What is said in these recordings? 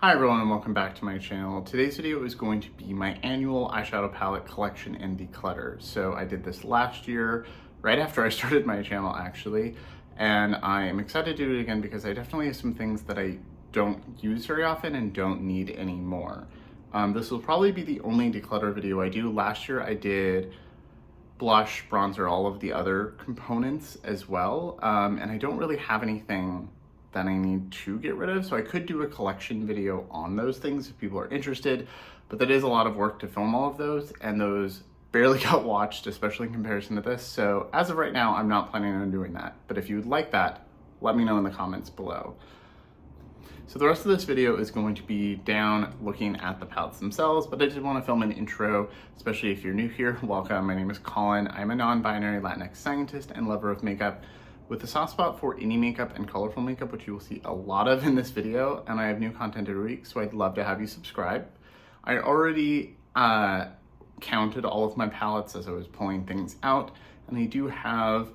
Hi everyone and welcome back to my channel. Today's video is going to be my annual eyeshadow palette collection and declutter. So I did this last year, right after I started my channel actually, and I am excited to do it again because I definitely have some things that I don't use very often and don't need anymore. This will probably be the only declutter video I do. Last year I did blush, bronzer, all of the other components as well, and I don't really have anything that I need to get rid of. So I could do a collection video on those things if people are interested, but that is a lot of work to film all of those, and those barely got watched, especially in comparison to this. So as of right now, I'm not planning on doing that. But if you would like that, let me know in the comments below. So the rest of this video is going to be down looking at the palettes themselves, but I did want to film an intro, especially if you're new here. Welcome, my name is Colin. I'm a non-binary Latinx scientist and lover of makeup, with a soft spot for indie makeup and colorful makeup, which you will see a lot of in this video, and I have new content every week, so I'd love to have you subscribe. I already counted all of my palettes as I was pulling things out, and I do have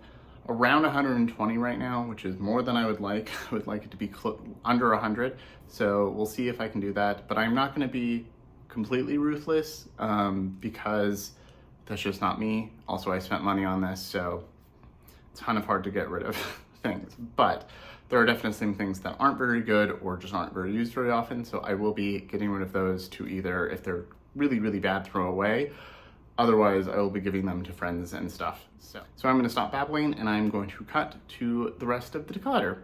around 120 right now, which is more than I would like. I would like it to be under 100, so we'll see if I can do that, but I'm not going to be completely ruthless because that's just not me. Also, I spent money on this, so it's kind of hard to get rid of things, but there are definitely some things that aren't very good or just aren't very used very often, so I will be getting rid of those to either, if they're really, really bad, throw away. Otherwise, I will be giving them to friends and stuff. So I'm going to stop babbling and I'm going to cut to the rest of the declutter.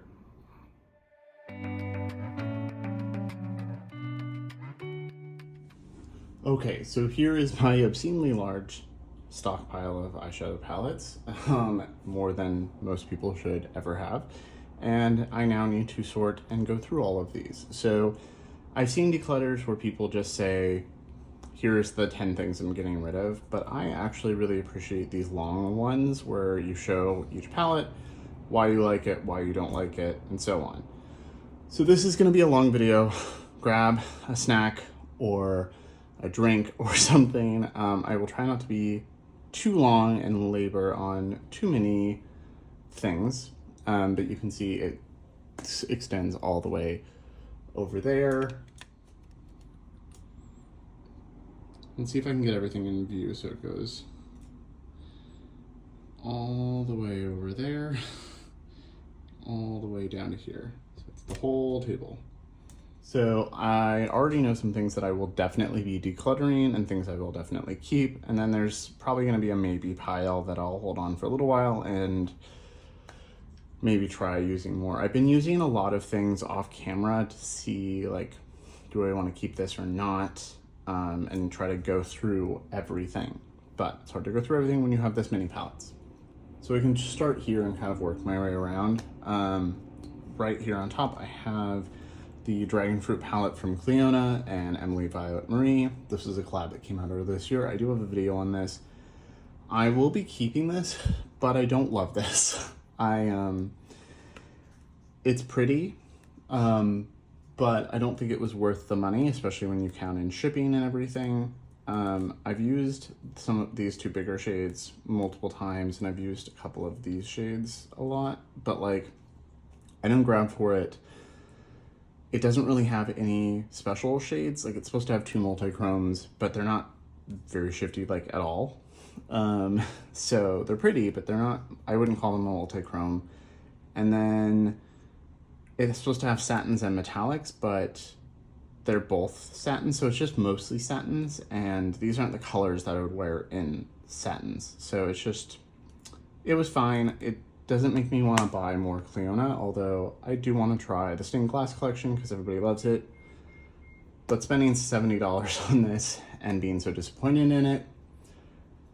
Okay, so here is my obscenely large stockpile of eyeshadow palettes, more than most people should ever have, and I now need to sort and go through all of these. So I've seen declutters where people just say, here's the 10 things I'm getting rid of, but I actually really appreciate these long ones where you show each palette, why you like it, why you don't like it, and so on. So this is going to be a long video. Grab a snack or a drink or something. I will try not to be too long and labor on too many things, but you can see it extends all the way over there. Let's see if I can get everything in view so it goes all the way over there, all the way down to here. So it's the whole table. So I already know some things that I will definitely be decluttering and things I will definitely keep. And then there's probably going to be a maybe pile that I'll hold on for a little while and maybe try using more. I've been using a lot of things off camera to see, like, do I want to keep this or not? And try to go through everything. But it's hard to go through everything when you have this many palettes. So I can just start here and kind of work my way around. Right here on top, I have the Dragon Fruit palette from Cliona and Emily Violet Marie. This is a collab that came out earlier this year. I do have a video on this. I will be keeping this, but I don't love this. It's pretty, but I don't think it was worth the money, especially when you count in shipping and everything. I've used some of these two bigger shades multiple times, and I've used a couple of these shades a lot, but like, I don't grab for it. It doesn't really have any special shades. Like, it's supposed to have 2 multi-chromes, but they're not very shifty, like, at all. So they're pretty, but they're not, I wouldn't call them a multi-chrome. And then it's supposed to have satins and metallics, but they're both satins, so it's just mostly satins, and these aren't the colors that I would wear in satins. So it's just, it was fine. It doesn't make me want to buy more Cliona, although I do want to try the stained glass collection because everybody loves it. But spending $70 on this and being so disappointed in it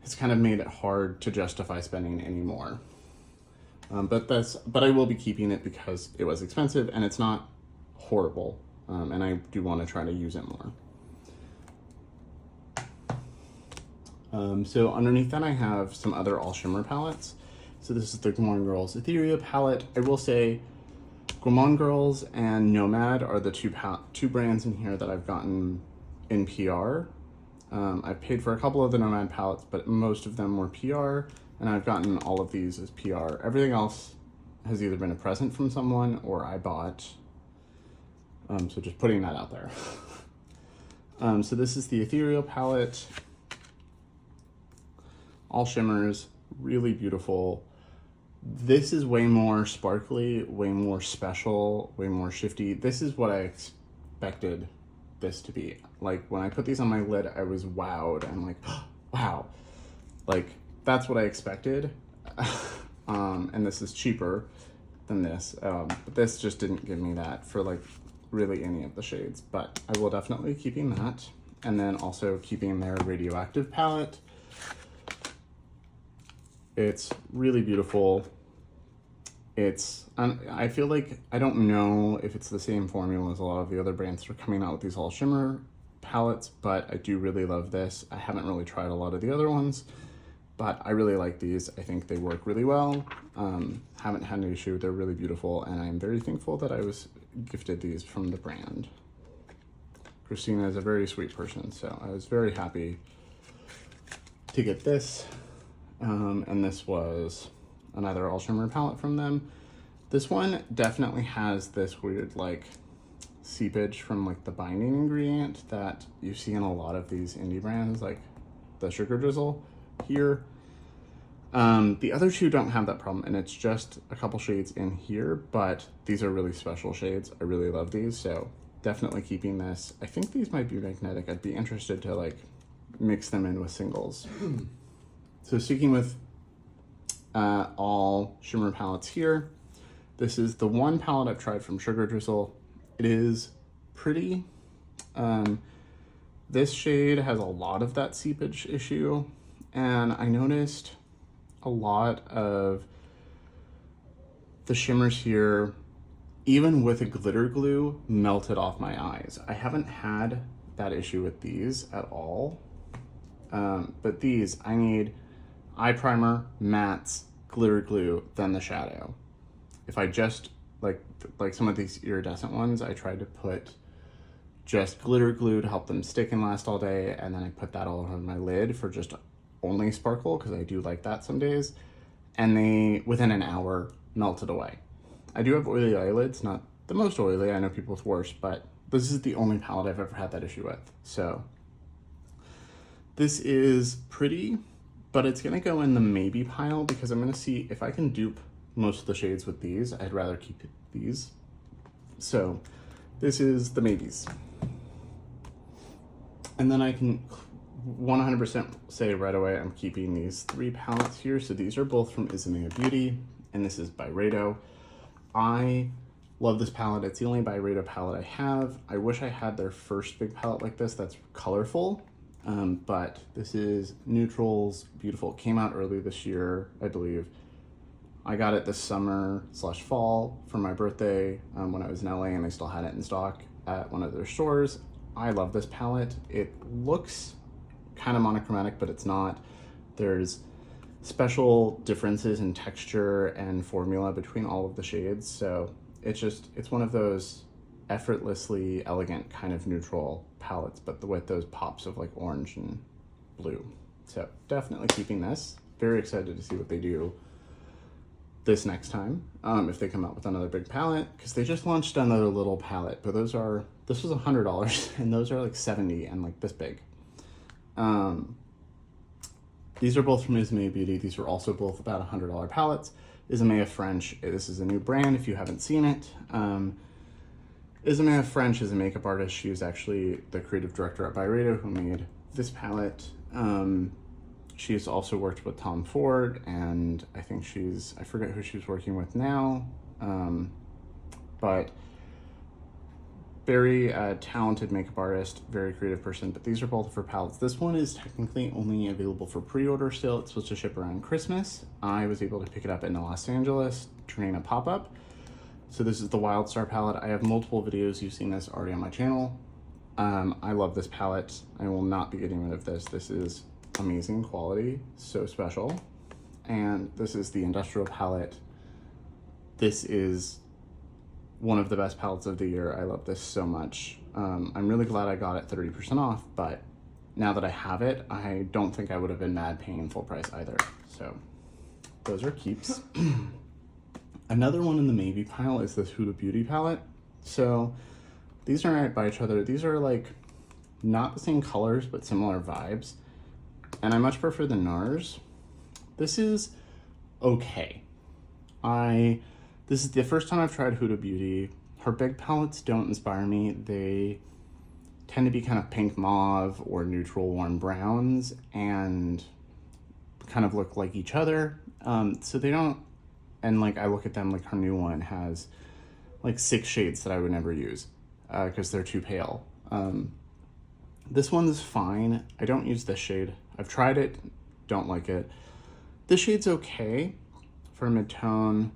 has kind of made it hard to justify spending any more. But I will be keeping it because it was expensive and it's not horrible, and I do want to try to use it more. So underneath that, I have some other all-shimmer palettes. So this is the Gourmand Girls Etheria palette. I will say Gourmand Girls and Nomad are the two brands in here that I've gotten in PR. I've paid for a couple of the Nomad palettes, but most of them were PR, and I've gotten all of these as PR. Everything else has either been a present from someone or I bought So just putting that out there. So this is the Ethereal palette. All shimmers, really beautiful. This is way more sparkly, way more special, way more shifty. This is what I expected this to be. Like when I put these on my lid, I was wowed. I'm like, oh, wow. Like that's what I expected. And this is cheaper than this. But this just didn't give me that for like really any of the shades, but I will definitely be keeping that. And then also keeping their Radioactive palette. It's really beautiful. It's, I feel like, I don't know if it's the same formula as a lot of the other brands that are coming out with these all shimmer palettes, but I do really love this. I haven't really tried a lot of the other ones, but I really like these. I think they work really well. Haven't had an issue. They're really beautiful, and I'm very thankful that I was gifted these from the brand. Christina is a very sweet person, so I was very happy to get this. And this was another all shimmer palette from them. This one definitely has this weird like seepage from like the binding ingredient that you see in a lot of these indie brands, like the sugar drizzle here. The other two don't have that problem, and it's just a couple shades in here, but these are really special shades. I really love these, so definitely keeping this. I think these might be magnetic. I'd be interested to like mix them in with singles. So sticking with all shimmer palettes here, this is the one palette I've tried from Sugar Drizzle. It is pretty. This shade has a lot of that seepage issue, and I noticed a lot of the shimmers here, even with a glitter glue, melted off my eyes. I haven't had that issue with these at all, but these, I need eye primer, mattes, glitter glue, then the shadow. If I just, like some of these iridescent ones, I tried to put just glitter glue to help them stick and last all day, and then I put that all over my lid for just only sparkle, because I do like that some days, and they, within an hour, melted away. I do have oily eyelids, not the most oily, I know people with worse, but this is the only palette I've ever had that issue with. So this is pretty, but it's gonna go in the maybe pile, because I'm gonna see if I can dupe most of the shades with these. I'd rather keep these. So this is the maybes. And then I can 100% say right away I'm keeping these three palettes here. So these are both from Huda Beauty, and this is Byredo. I love this palette. It's the only Byredo palette I have. I wish I had their first big palette like this that's colorful, but this is neutrals, beautiful. It came out early this year, I believe. I got it this summer/fall for my birthday when I was in LA, and they still had it in stock at one of their stores. I love this palette. It looks kind of monochromatic, but it's not. There's special differences in texture and formula between all of the shades, so it's one of those effortlessly elegant kind of neutral palettes, but with those pops of like orange and blue. So definitely keeping this. Very excited to see what they do this next time, if they come out with another big palette, because they just launched another little palette, but this was $100 and those are like 70 and like this big. These are both from Huda Beauty. These are also both about $100 palettes. Isabelle French, this is a new brand if you haven't seen it. Isabelle French is a makeup artist. She was actually the creative director at Byredo who made this palette. She's also worked with Tom Ford, and I think I forget who she's working with now, but very talented makeup artist, very creative person, but these are both of her palettes. This one is technically only available for pre-order still. It's supposed to ship around Christmas. I was able to pick it up in Los Angeles during a pop-up. So this is the Wild Star palette. I have multiple videos. You've seen this already on my channel. I love this palette. I will not be getting rid of this. This is amazing quality, so special. And this is the Industrial palette. This is one of the best palettes of the year. I love this so much. I'm really glad I got it 30% off, but now that I have it, I don't think I would have been mad paying full price either. So those are keeps. Another one in the maybe pile is this Huda Beauty palette. So These are right by each other. These are like not the same colors, but similar vibes. And I much prefer the Nars. This is okay. This is the first time I've tried Huda Beauty. Her big palettes don't inspire me. They tend to be kind of pink mauve or neutral warm browns and kind of look like each other. So they don't, and like I look at them, like her new one has like 6 shades that I would never use because they're too pale. This one's fine. I don't use this shade. I've tried it, don't like it. This shade's okay for a mid-tone,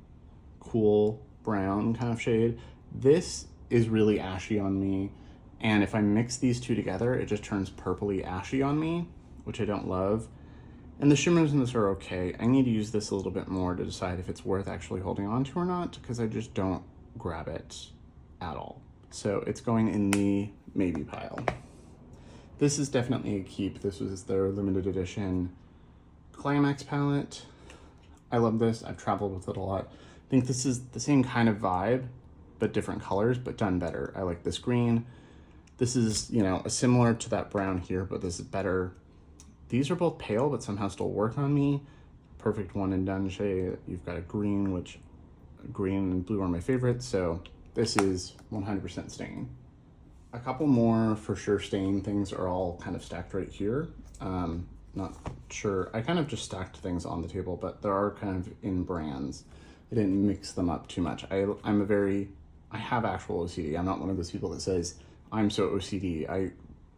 cool brown kind of shade. This is really ashy on me, and if I mix these two together, it just turns purpley ashy on me, which I don't love. And the shimmers in this are okay. I need to use this a little bit more to decide if it's worth actually holding on to or not, because I just don't grab it at all. So it's going in the maybe pile. This is definitely a keep. This was their limited edition Climax palette. I love this. I've traveled with it a lot. I think this is the same kind of vibe, but different colors, but done better. I like this green. This is, you know, similar to that brown here, but this is better. These are both pale, but somehow still work on me. Perfect one and done shade. You've got a green, which green and blue are my favorites. So this is 100% staying. A couple more for sure staying things are all kind of stacked right here. Not sure. I kind of just stacked things on the table, but there are kind of in brands. I didn't mix them up too much. I have actual OCD. I'm not one of those people that says, I'm so OCD. I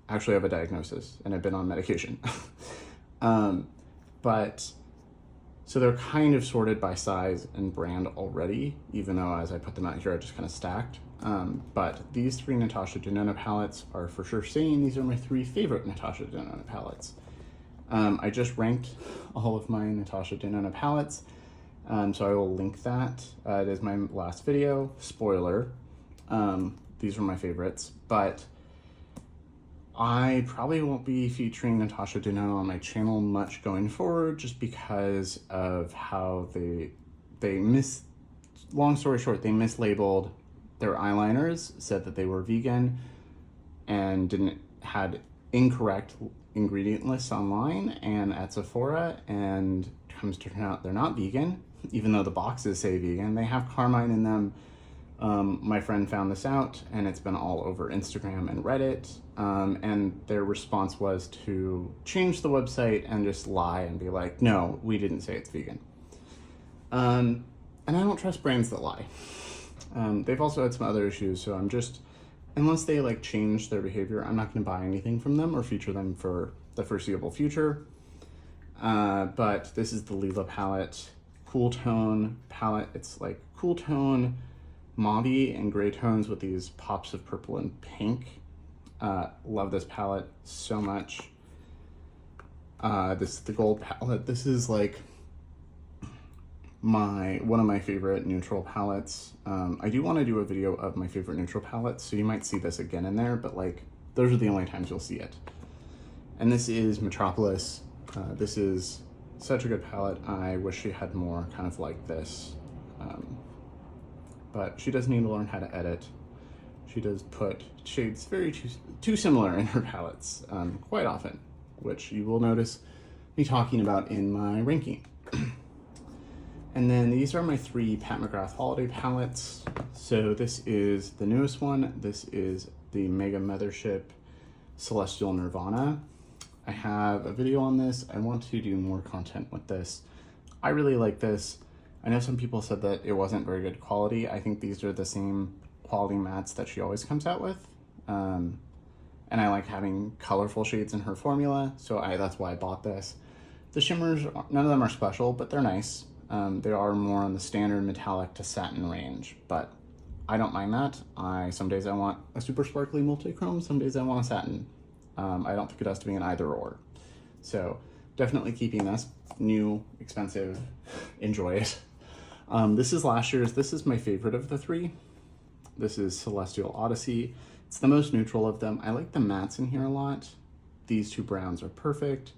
actually have a diagnosis and I've been on medication. But so they're kind of sorted by size and brand already, even though as I put them out here, I just kind of stacked. But these 3 Natasha Denona palettes are for sure staying. These are my 3 favorite Natasha Denona palettes. I just ranked all of my Natasha Denona palettes, so I will link that. It is my last video. Spoiler, these are my favorites, but I probably won't be featuring Natasha Denona on my channel much going forward, just because of how long story short, they mislabeled their eyeliners, said that they were vegan, and had incorrect ingredient lists online and at Sephora, and comes to turn out they're not vegan, even though the boxes say vegan. They have carmine in them. My friend found this out, and it's been all over Instagram and Reddit, and their response was to change the website and just lie and be like, no, we didn't say it's vegan. And I don't trust brands that lie. They've also had some other issues, so I'm just, unless they like change their behavior, I'm not going to buy anything from them or feature them for the foreseeable future. But this is the Lila palette, cool tone palette. It's like cool tone, mauve and gray tones with these pops of purple and pink. Love this palette so much. This is the gold palette. This is like one of my favorite neutral palettes. I do want to do a video of my favorite neutral palettes, so you might see this again in there, but like those are the only times you'll see it. And this is Metropolis. This is such a good palette. I wish she had more kind of like this, but she does need to learn how to edit. She does put shades very too similar in her palettes quite often, which you will notice me talking about in my ranking. And then these are my 3 Pat McGrath holiday palettes. So this is the newest one. This is the Mega Mothership Celestial Nirvana. I have a video on this. I want to do more content with this. I really like this. I know some people said that it wasn't very good quality. I think these are the same quality mattes that she always comes out with. And I like having colorful shades in her formula, so that's why I bought this. The shimmers, none of them are special, but they're nice. They are more on the standard metallic to satin range, but I don't mind that. Some days I want a super sparkly multi-chrome, some days I want a satin. I don't think it has to be an either or. So definitely keeping this. New, expensive, enjoy it. This is last year's. This is my favorite of the 3. This is Celestial Odyssey. It's the most neutral of them. I like the mattes in here a lot. These 2 browns are perfect.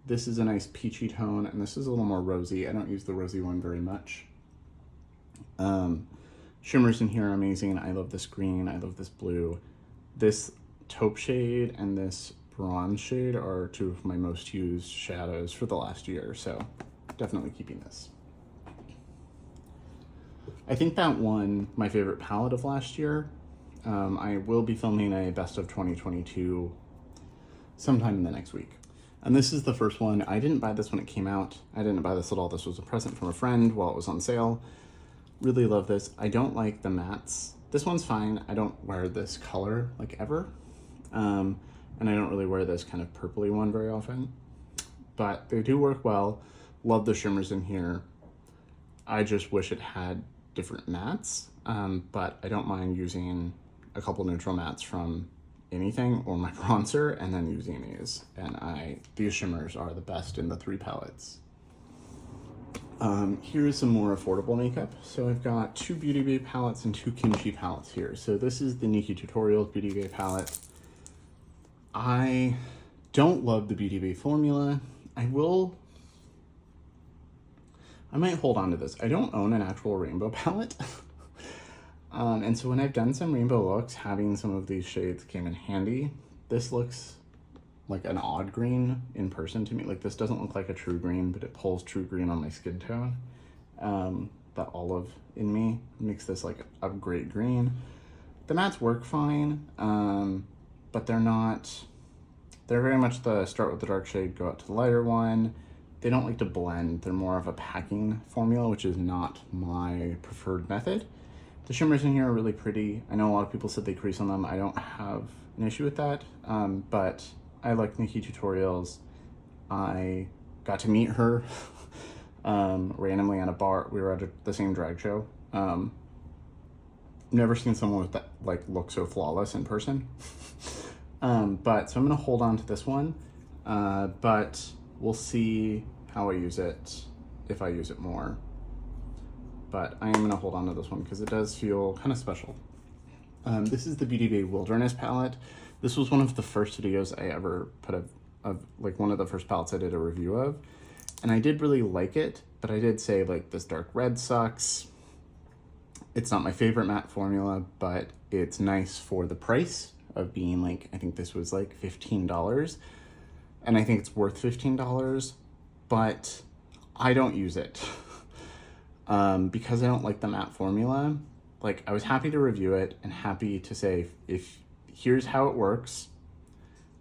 This is a nice peachy tone, and this is a little more rosy. I don't use the rosy one very much. Shimmers in here are amazing. I love this green, I love this blue. This taupe shade and this bronze shade are two of my most used shadows for the last year, so definitely keeping this. I think that won my favorite palette of last year. I will be filming a best of 2022 sometime in the next week. And this is the first one. I didn't buy this when it came out. I didn't buy this at all. This was a present from a friend while it was on sale. Really love this. I don't like the mattes. This one's fine. I don't wear this color like ever. And I don't really wear this kind of purpley one very often, but they do work well. Love the shimmers in here. I just wish it had different mattes, but I don't mind using a couple neutral mattes from anything or my bronzer and then using these. And these shimmers are the best in the 3 palettes. Here's some more affordable makeup. So I've got 2 Beauty Bay palettes and 2 Kimchi palettes here. So this is the Nikki Tutorials Beauty Bay palette. I don't love the Beauty Bay formula. I might hold on to this. I don't own an actual rainbow palette. And so when I've done some rainbow looks, having some of these shades came in handy. This looks like an odd green in person to me. Like, this doesn't look like a true green, but it pulls true green on my skin tone. That olive in me makes this like a great green. The mattes work fine, but they're very much the start with the dark shade, go out to the lighter one. They don't like to blend. They're more of a packing formula, which is not my preferred method. The shimmers in here are really pretty. I know a lot of people said they crease on them. I don't have an issue with that, but I like Nikki Tutorials. I got to meet her randomly at a bar. We were at the same drag show. Never seen someone with that look so flawless in person. So I'm gonna hold on to this one, but we'll see how I use it, if I use it more. But I am gonna hold on to this one because it does feel kind of special. This is the Beauty Bay Wilderness palette. This was one of the first videos I ever put of one of the first palettes I did a review of. And I did really like it, but I did say this dark red sucks. It's not my favorite matte formula, but it's nice for the price of being I think this was $15. And I think it's worth $15, but I don't use it. Because I don't like the matte formula. I was happy to review it and happy to say, here's how it works.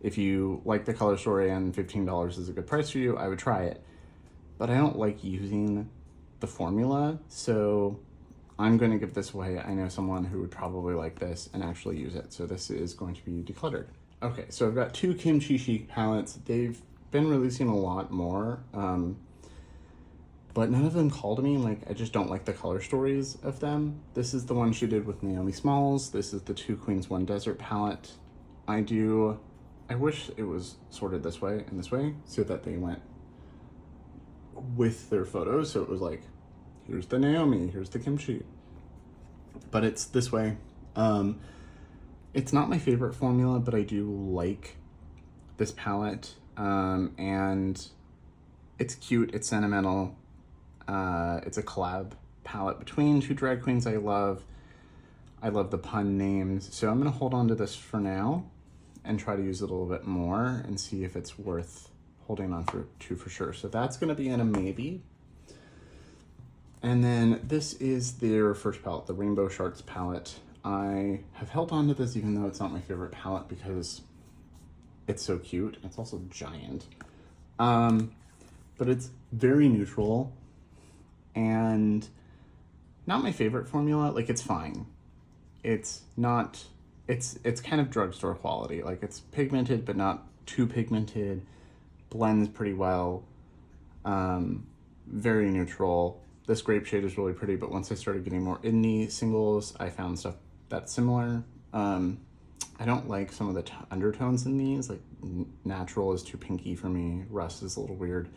If you like the color story and $15 is a good price for you, I would try it. But I don't like using the formula, so I'm going to give this away. I know someone who would probably like this and actually use it, so this is going to be decluttered. Okay, so I've got 2 Kimchi Chic palettes. They've been releasing a lot more, but none of them call to me. I just don't like the color stories of them. This is the one she did with Naomi Smalls. This is the 2 Queens 1 Desert palette. I wish it was sorted this way and this way so that they went with their photos. So it was here's the Naomi, here's the Kimchi. But it's this way. It's not my favorite formula, but I do like this palette. And it's cute, it's sentimental. It's a collab palette between 2 drag queens I love. I love the pun names. So I'm gonna hold on to this for now and try to use it a little bit more and see if it's worth holding on to for sure. So that's gonna be in a maybe. And then this is their first palette, the Rainbow Sharks palette. I have held on to this even though it's not my favorite palette because it's so cute. It's also giant. But it's very neutral and not my favorite formula. It's fine. It's not, it's kind of drugstore quality. It's pigmented, but not too pigmented, blends pretty well, very neutral. This grape shade is really pretty, but once I started getting more in the singles, I found stuff that's similar. I don't like some of the undertones in these, natural is too pinky for me, rust is a little weird,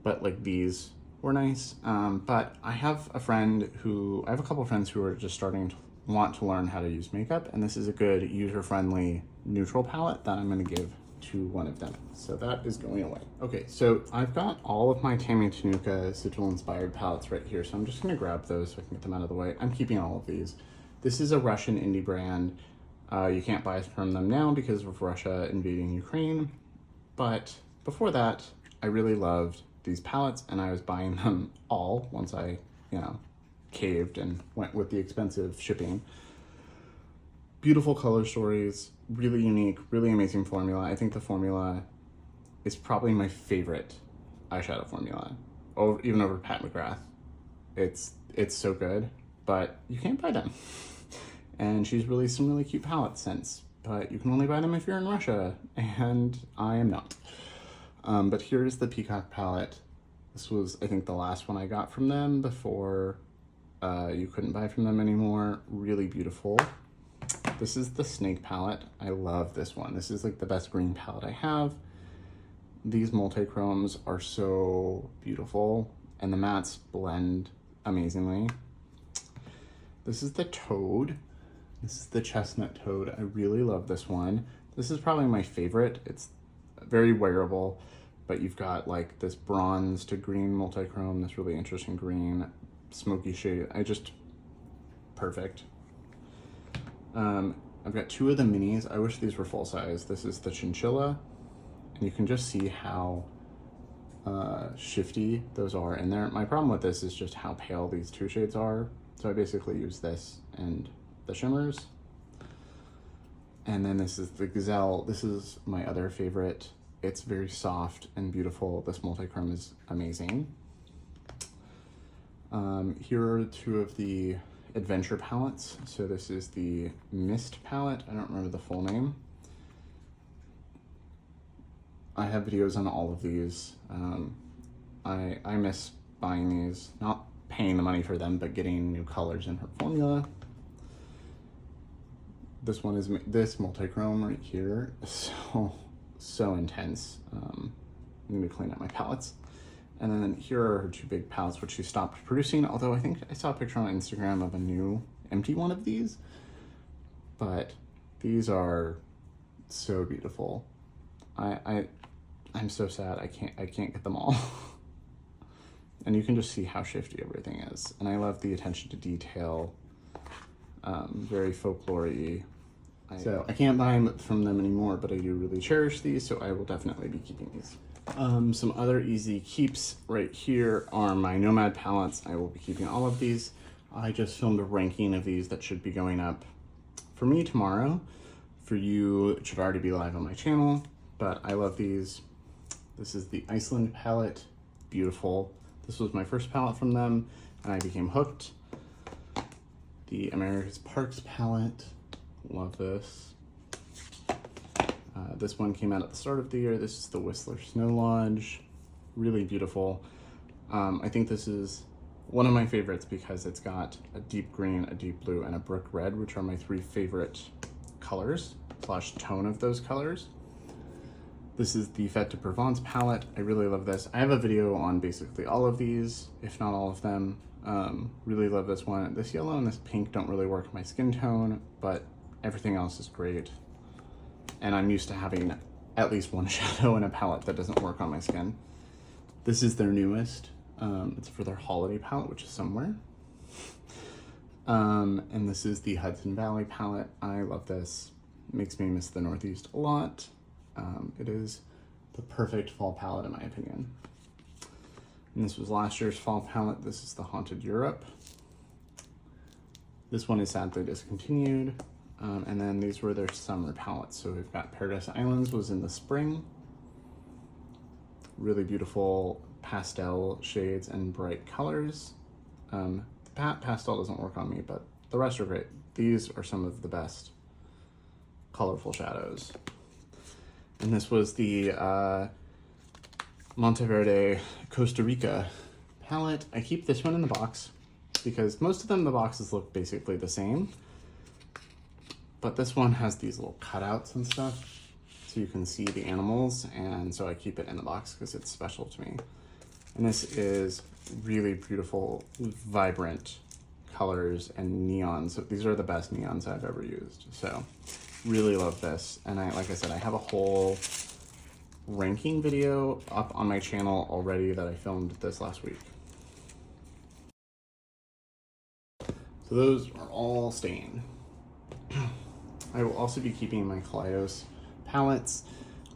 but these were nice. But I have a couple friends who are just starting to want to learn how to use makeup, and this is a good user-friendly neutral palette that I'm gonna give to one of them. So that is going away. Okay, so I've got all of my Tammy Tenuka sigil inspired palettes right here. So I'm just gonna grab those so I can get them out of the way. I'm keeping all of these. This is a Russian indie brand. You can't buy from them now because of Russia invading Ukraine. But before that, I really loved these palettes and I was buying them all once I, caved and went with the expensive shipping. Beautiful color stories, really unique, really amazing formula. I think the formula is probably my favorite eyeshadow formula, even over Pat McGrath. It's so good, but you can't buy them. And she's released some really cute palettes since, but you can only buy them if you're in Russia, and I am not. But here's the Peacock palette. This was, I think, the last one I got from them before you couldn't buy from them anymore. Really beautiful. This is the Snake palette. I love this one. This is like the best green palette I have. These multi-chromes are so beautiful and the mattes blend amazingly. This is the Toad. This is the Chestnut Toad. I really love this one. This is probably my favorite. It's very wearable, but you've got like this bronze to green multi-chrome, this really interesting green, smoky shade. Perfect. I've got two of the minis. I wish these were full size. This is the Chinchilla, and you can just see how shifty those are in there. My problem with this is just how pale these two shades are. So I basically use this and the shimmers. And then this is the Gazelle. This is my other favorite. It's very soft and beautiful. This multi-chrome is amazing. Here are two of the adventure palettes. So this is the Mist palette. I don't remember the full name. I have videos on all of these. I miss buying these, not paying the money for them, but getting new colors in her formula. This one is this multi-chrome right here. So intense. I'm gonna clean up my palettes. And then here are her two big palettes, which she stopped producing, although I think I saw a picture on Instagram of a new empty one of these. But these are so beautiful. I'm so sad I can't get them all. And you can just see how shifty everything is. And I love the attention to detail, very folklore-y. So I can't buy them from them anymore, but I do really cherish these, so I will definitely be keeping these. Some other easy keeps right here are my Nomad palettes. I will be keeping all of these. I just filmed a ranking of these that should be going up for me tomorrow. For you, it should already be live on my channel, but I love these. This is the Iceland palette, beautiful. This was my first palette from them, and I became hooked. The America's Parks palette, love this. This one came out at the start of the year. This is the Whistler Snow Lodge, really beautiful. I think this is one of my favorites because it's got a deep green, a deep blue, and a brick red, which are my three favorite colors / tone of those colors. This is the Fête de Provence palette. I really love this. I have a video on basically all of these, if not all of them. Really love this one. This yellow and this pink don't really work my skin tone, but everything else is great. And I'm used to having at least one shadow in a palette that doesn't work on my skin. This is their newest. It's for their holiday palette, which is somewhere. And this is the Hudson Valley palette. I love this. It makes me miss the Northeast a lot. It is the perfect fall palette in my opinion. And this was last year's fall palette. This is the Haunted Europe. This one is sadly discontinued. And then these were their summer palettes. So we've got Paradise Islands was in the spring. Really beautiful pastel shades and bright colors. The pastel doesn't work on me, but the rest are great. These are some of the best colorful shadows. And this was the Monteverde Costa Rica palette. I keep this one in the box because most of them, the boxes look basically the same. But this one has these little cutouts and stuff, so you can see the animals, and so I keep it in the box because it's special to me. And this is really beautiful, vibrant colors and neons. These are the best neons I've ever used. So really love this. And like I said, I have a whole ranking video up on my channel already that I filmed this last week. So those are all staying. I will also be keeping my Kaleidos palettes.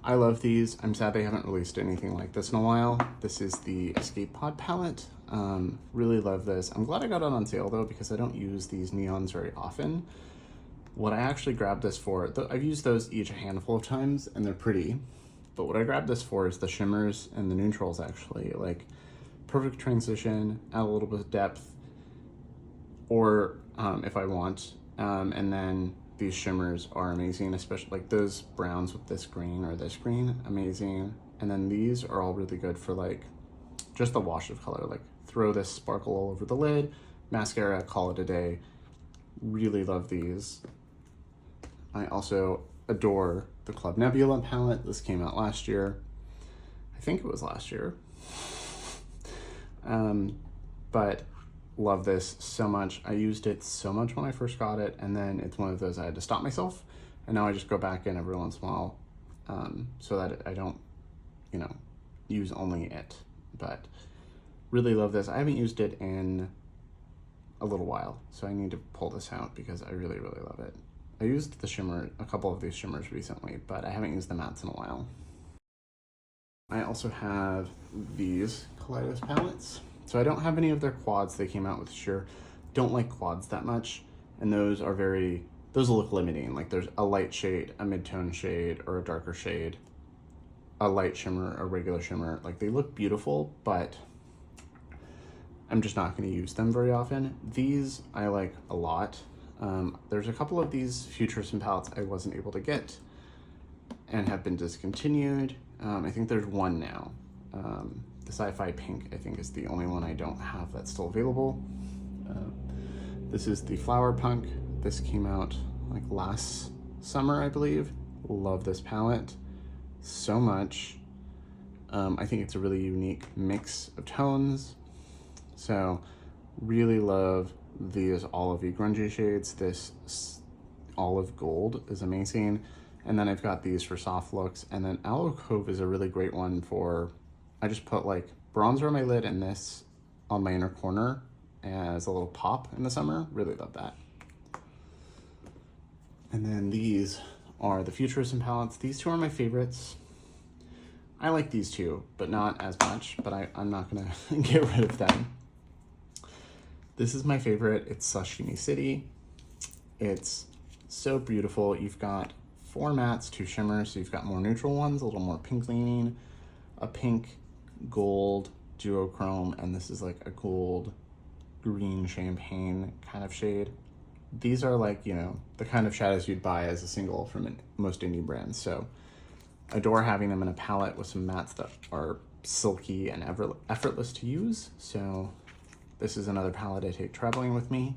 I love these. I'm sad they haven't released anything like this in a while. This is the Escape Pod palette. Really love this. I'm glad I got it on sale though, because I don't use these neons very often. What I actually grabbed this for, I've used those each a handful of times and they're pretty, but what I grabbed this for is the shimmers and the neutrals actually. Like perfect transition, add a little bit of depth, or if I want, and then these shimmers are amazing, especially like those browns with this green or this green, amazing. And then these are all really good for like just the wash of color, like throw this sparkle all over the lid, mascara, call it a day. Really love these. I also adore the Club Nebula palette. This came out last year. I think it was last year. But love this so much. I used it so much when I first got it, and then it's one of those I had to stop myself, and now I just go back in every once in a while, so that I don't, you know, use only it. But really love this. I haven't used it in a little while, so I need to pull this out because I really, really love it. I used the shimmer, a couple of these shimmers recently, but I haven't used the mattes in a while. I also have these Kaleidos palettes. So I don't have any of their quads they came out with this year. Don't like quads that much, and those look limiting. Like there's a light shade, a mid-tone shade, or a darker shade, a light shimmer, a regular shimmer. Like they look beautiful, but I'm just not going to use them very often. These I like a lot. There's a couple of these Futurism palettes I wasn't able to get and have been discontinued. I think there's one now. The Sci-Fi Pink, I think, is the only one I don't have that's still available. This is the Flower Punk. This came out like last summer, I believe. Love this palette so much. I think it's a really unique mix of tones. So really love these olivey grungy shades. This olive gold is amazing. And then I've got these for soft looks. And then Aloe Cove is a really great one for, I just put like bronzer on my lid and this on my inner corner as a little pop in the summer. Really love that. And then these are the Futurism palettes. These two are my favorites. I like these two, but not as much, but I'm not gonna get rid of them. This is my favorite. It's Sashimi City. It's so beautiful. You've got 4 mattes, 2 shimmers, so you've got more neutral ones, a little more pink leaning, a pink, gold, duochrome, and this is like a gold, green champagne kind of shade. These are like, you know, the kind of shadows you'd buy as a single from most indie brands, so adore having them in a palette with some mattes that are silky and effortless to use. So this is another palette I take traveling with me.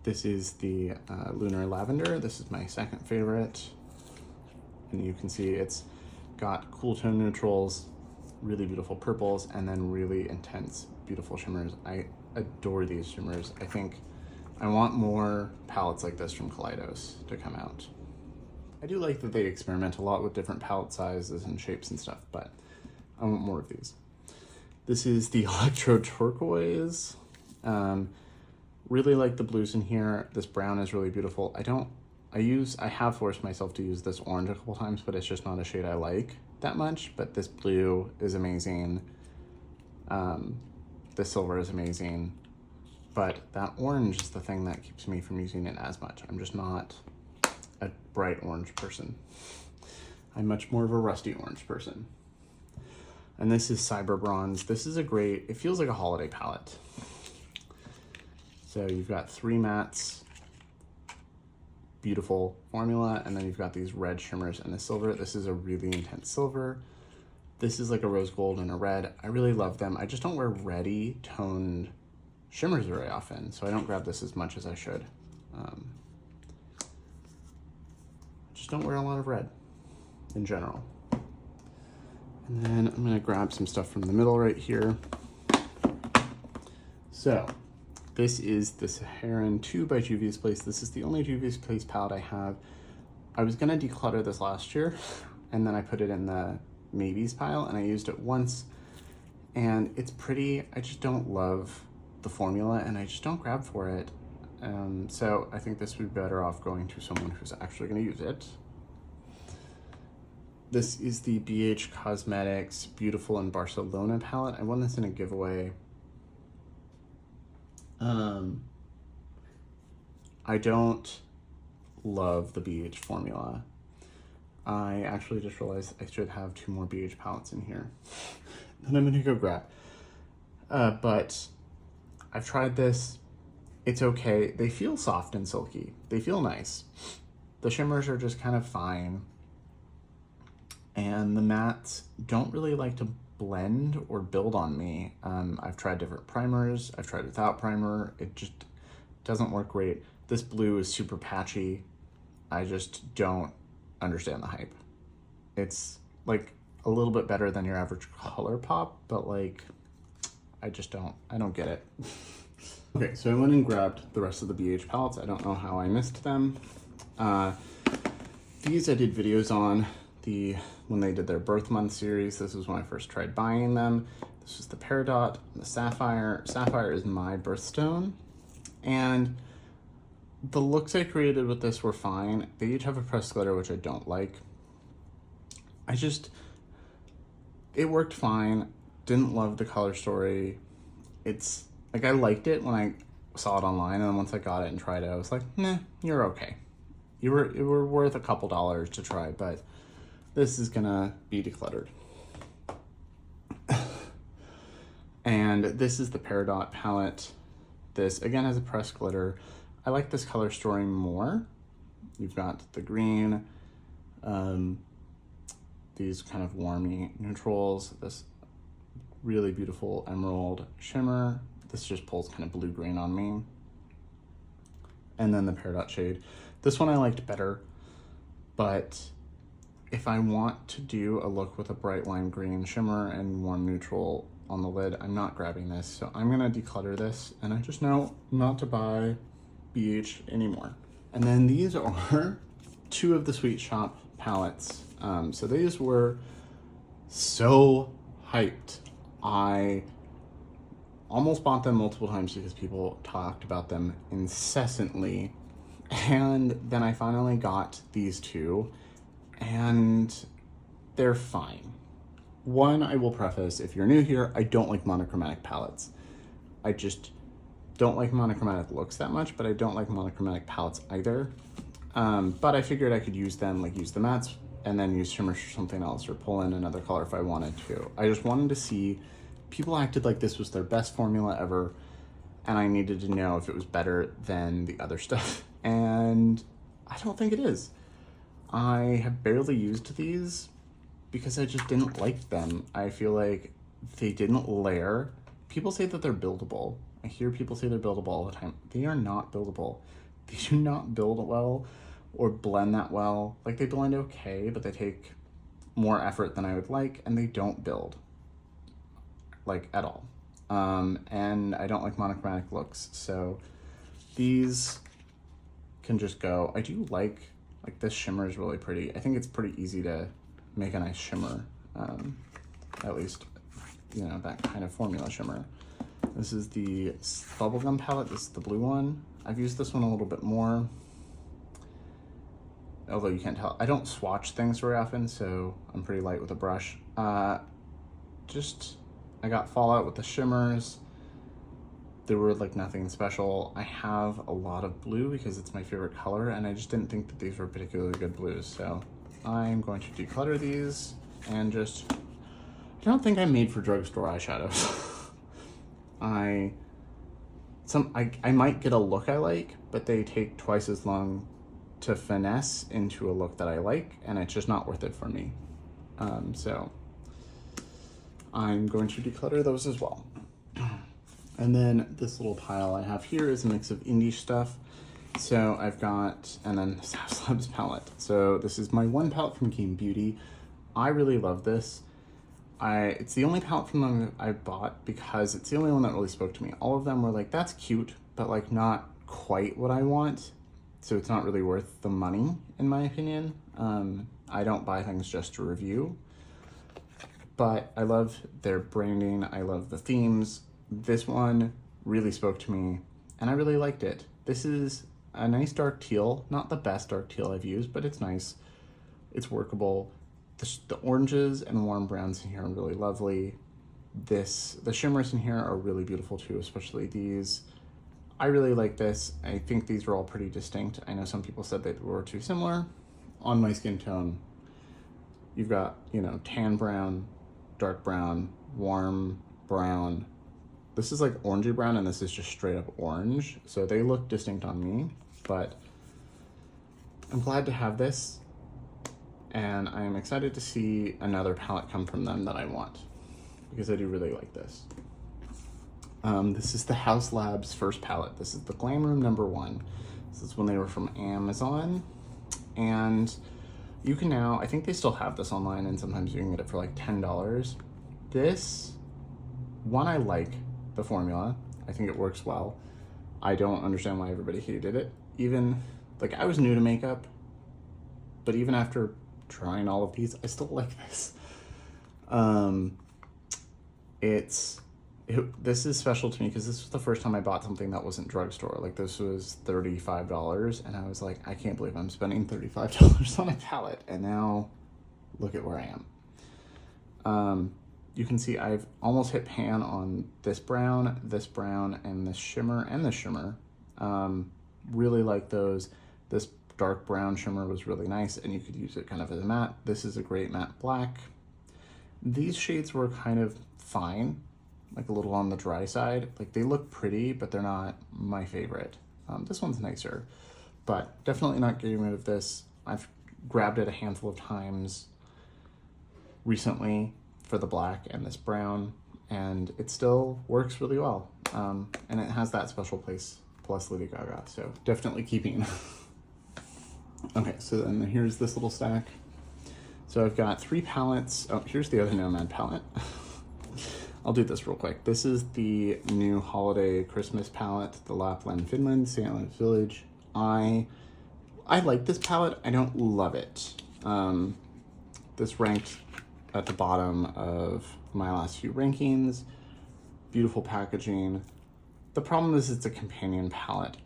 This is the Lunar Lavender. This is my second favorite. And you can see it's got cool tone neutrals, really beautiful purples, and then really intense, beautiful shimmers. I adore these shimmers. I think I want more palettes like this from Kaleidos to come out. I do like that they experiment a lot with different palette sizes and shapes and stuff, but I want more of these. This is the Electro Turquoise. Really like the blues in here. This brown is really beautiful. I have forced myself to use this orange a couple times, but it's just not a shade I like that much. But this blue is amazing. This silver is amazing. But that orange is the thing that keeps me from using it as much. I'm just not a bright orange person. I'm much more of a rusty orange person. And this is Cyber Bronze. This is it feels like a holiday palette. So you've got 3 mattes, beautiful formula, and then you've got these red shimmers and the silver. This is a really intense silver. This is like a rose gold and a red. I really love them. I just don't wear reddy toned shimmers very often, so I don't grab this as much as I should. Just don't wear a lot of red in general. And then I'm gonna grab some stuff from the middle right here. So this is the Saharan 2 by Juvia's Place. This is the only Juvia's Place palette I have. I was gonna declutter this last year, and then I put it in the maybes pile, and I used it once, and it's pretty. I just don't love the formula, and I just don't grab for it. So I think this would be better off going to someone who's actually going to use it. This is the BH Cosmetics Beautiful in Barcelona palette. I won this in a giveaway. I don't love the BH formula. I actually just realized I should have 2 more BH palettes in here that I'm gonna go grab. But I've tried this. It's okay. They feel soft and silky. They feel nice. The shimmers are just kind of fine. And the mattes don't really like to blend or build on me. I've tried different primers. I've tried without primer. It just doesn't work great. This blue is super patchy. I just don't understand the hype. It's like a little bit better than your average ColourPop, but like, I don't get it. Okay, so I went and grabbed the rest of the BH palettes. I don't know how I missed them. These I did videos on when they did their birth month series. This was when I first tried buying them. This was the Peridot, the Sapphire. Sapphire is my birthstone. And the looks I created with this were fine. They each have a pressed glitter, which I don't like. It worked fine. Didn't love the color story. It's like, I liked it when I saw it online, and then once I got it and tried it, I was like, nah, you're okay. You were worth a couple dollars to try, but this is gonna be decluttered. And this is the Peridot palette. This again has a pressed glitter. I like this color story more. You've got the green, these kind of warmy neutrals, this really beautiful emerald shimmer. This just pulls kind of blue-green on me. And then the Peridot shade. This one I liked better, but if I want to do a look with a bright lime green shimmer and warm neutral on the lid, I'm not grabbing this. So I'm gonna declutter this, and I just know not to buy BH anymore. And then these are 2 of the Sweet Shop palettes. So these were so hyped. I almost bought them multiple times because people talked about them incessantly. And then I finally got these 2, and they're fine. One, I will preface, if you're new here, I don't like monochromatic palettes. I just don't like monochromatic looks that much, but I don't like monochromatic palettes either. But I figured I could use them, like use the mattes and then use shimmers for something else, or pull in another color if I wanted to. I just wanted to see, people acted like this was their best formula ever, and I needed to know if it was better than the other stuff. And I don't think it is. I have barely used these because I just didn't like them. I feel like they didn't layer. People say that they're buildable. I hear people say they're buildable all the time. They are not buildable. They do not build well or blend that well. Like, they blend okay, but they take more effort than I would like, and they don't build, like, at all. And I don't like monochromatic looks, so these can just go. I do like this shimmer is really pretty. I think it's pretty easy to make a nice shimmer, at least, you know, that kind of formula shimmer. This is the Bubblegum palette. This is the blue one. I've used this one a little bit more, although you can't tell. I don't swatch things very often, so I'm pretty light with a brush. I got Fallout with the shimmers. There were like nothing special. I have a lot of blue because it's my favorite color, and I just didn't think that these were particularly good blues. So I'm going to declutter these and just, I don't think I'm made for drugstore eyeshadows. I might get a look I like, but they take twice as long to finesse into a look that I like, and it's just not worth it for me. So I'm going to declutter those as well. And then this little pile I have here is a mix of indie stuff. So I've got, and then this Haus Labs palette. So this is my one palette from Huda Beauty. I really love this. It's the only palette from them I bought because it's the only one that really spoke to me. All of them were like, that's cute, but like not quite what I want. So it's not really worth the money, in my opinion. I don't buy things just to review, but I love their branding. I love the themes. This one really spoke to me and I really liked it. This is a nice dark teal, not the best dark teal I've used, but it's nice. It's workable. The oranges and warm browns in here are really lovely. The shimmers in here are really beautiful too, especially these. I really like this. I think these are all pretty distinct. I know some people said they were too similar. On my skin tone, you've got, you know, tan brown, dark brown, warm brown. This is like orangey brown and this is just straight up orange. So they look distinct on me, but I'm glad to have this. And I am excited to see another palette come from them that I want, because I do really like this. This is the Haus Labs first palette. This is the Glam Room #1. This is when they were from Amazon. And you can now, I think they still have this online and sometimes you can get it for like $10. This one, I like the formula. I think it works well. I don't understand why everybody hated it. Even, like, I was new to makeup, but even after trying all of these, I still like this. This is special to me because this was the first time I bought something that wasn't drugstore. Like, this was $35 and I was like, I can't believe I'm spending $35 on a palette. And now look at where I am. You can see I've almost hit pan on this brown, and this shimmer, and this shimmer. Really like those. This dark brown shimmer was really nice and you could use it kind of as a matte. This is a great matte black. These shades were kind of fine, like a little on the dry side. Like, they look pretty, but they're not my favorite. This one's nicer, but definitely not getting rid of this. I've grabbed it a handful of times recently for the black and this brown, and it still works really well. And it has that special place plus Lady Gaga, so definitely keeping. Okay, so then here's this little stack. So I've got 3 palettes. Oh, here's the other Nomad palette. I'll do this real quick. This is the new holiday Christmas palette, the Lapland, Finland, St. Louis Village. I like this palette. I don't love it. This ranked at the bottom of my last few rankings. Beautiful packaging. The problem is it's a companion palette.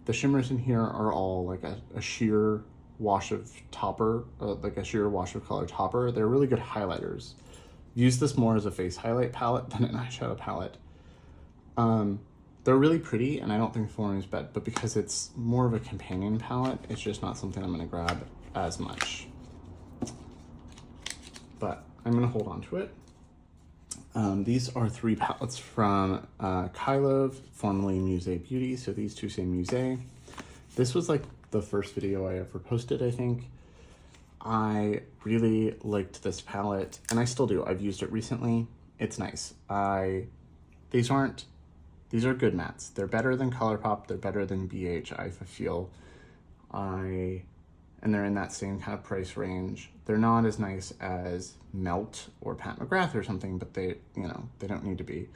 The shimmers in here are all like a sheer wash of topper, like a sheer wash of color topper. They're really good highlighters. Use this more as a face highlight palette than an eyeshadow palette. They're really pretty and I don't think the formula is bad, but because it's more of a companion palette, it's just not something I'm gonna grab as much. But I'm gonna hold on to it. These are 3 palettes from Kaleidos, formerly Huda Beauty. So these two say Muse. This was like the first video I ever posted, I think. I really liked this palette and I still do. I've used it recently. It's nice. These are good mattes. They're better than ColourPop. They're better than BH, I feel. And they're in that same kind of price range. They're not as nice as Melt or Pat McGrath or something, but they don't need to be.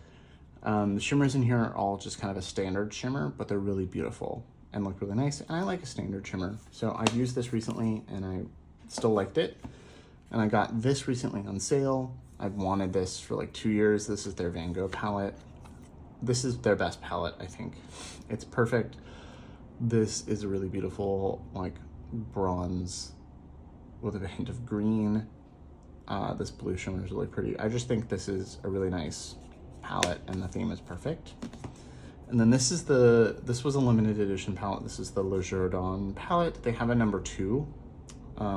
The shimmers in here are all just kind of a standard shimmer, but they're really beautiful and look really nice. And I like a standard shimmer. So I've used this recently and I still liked it. And I got this recently on sale. I've wanted this for like 2 years. This is their Van Gogh palette. This is their best palette, I think. It's perfect. This is a really beautiful, like, bronze with a hint of green. This blue shimmer is really pretty. I just think this is a really nice palette and the theme is perfect. And then this was a limited edition palette. This is the Le Jourdan palette. They have a #2,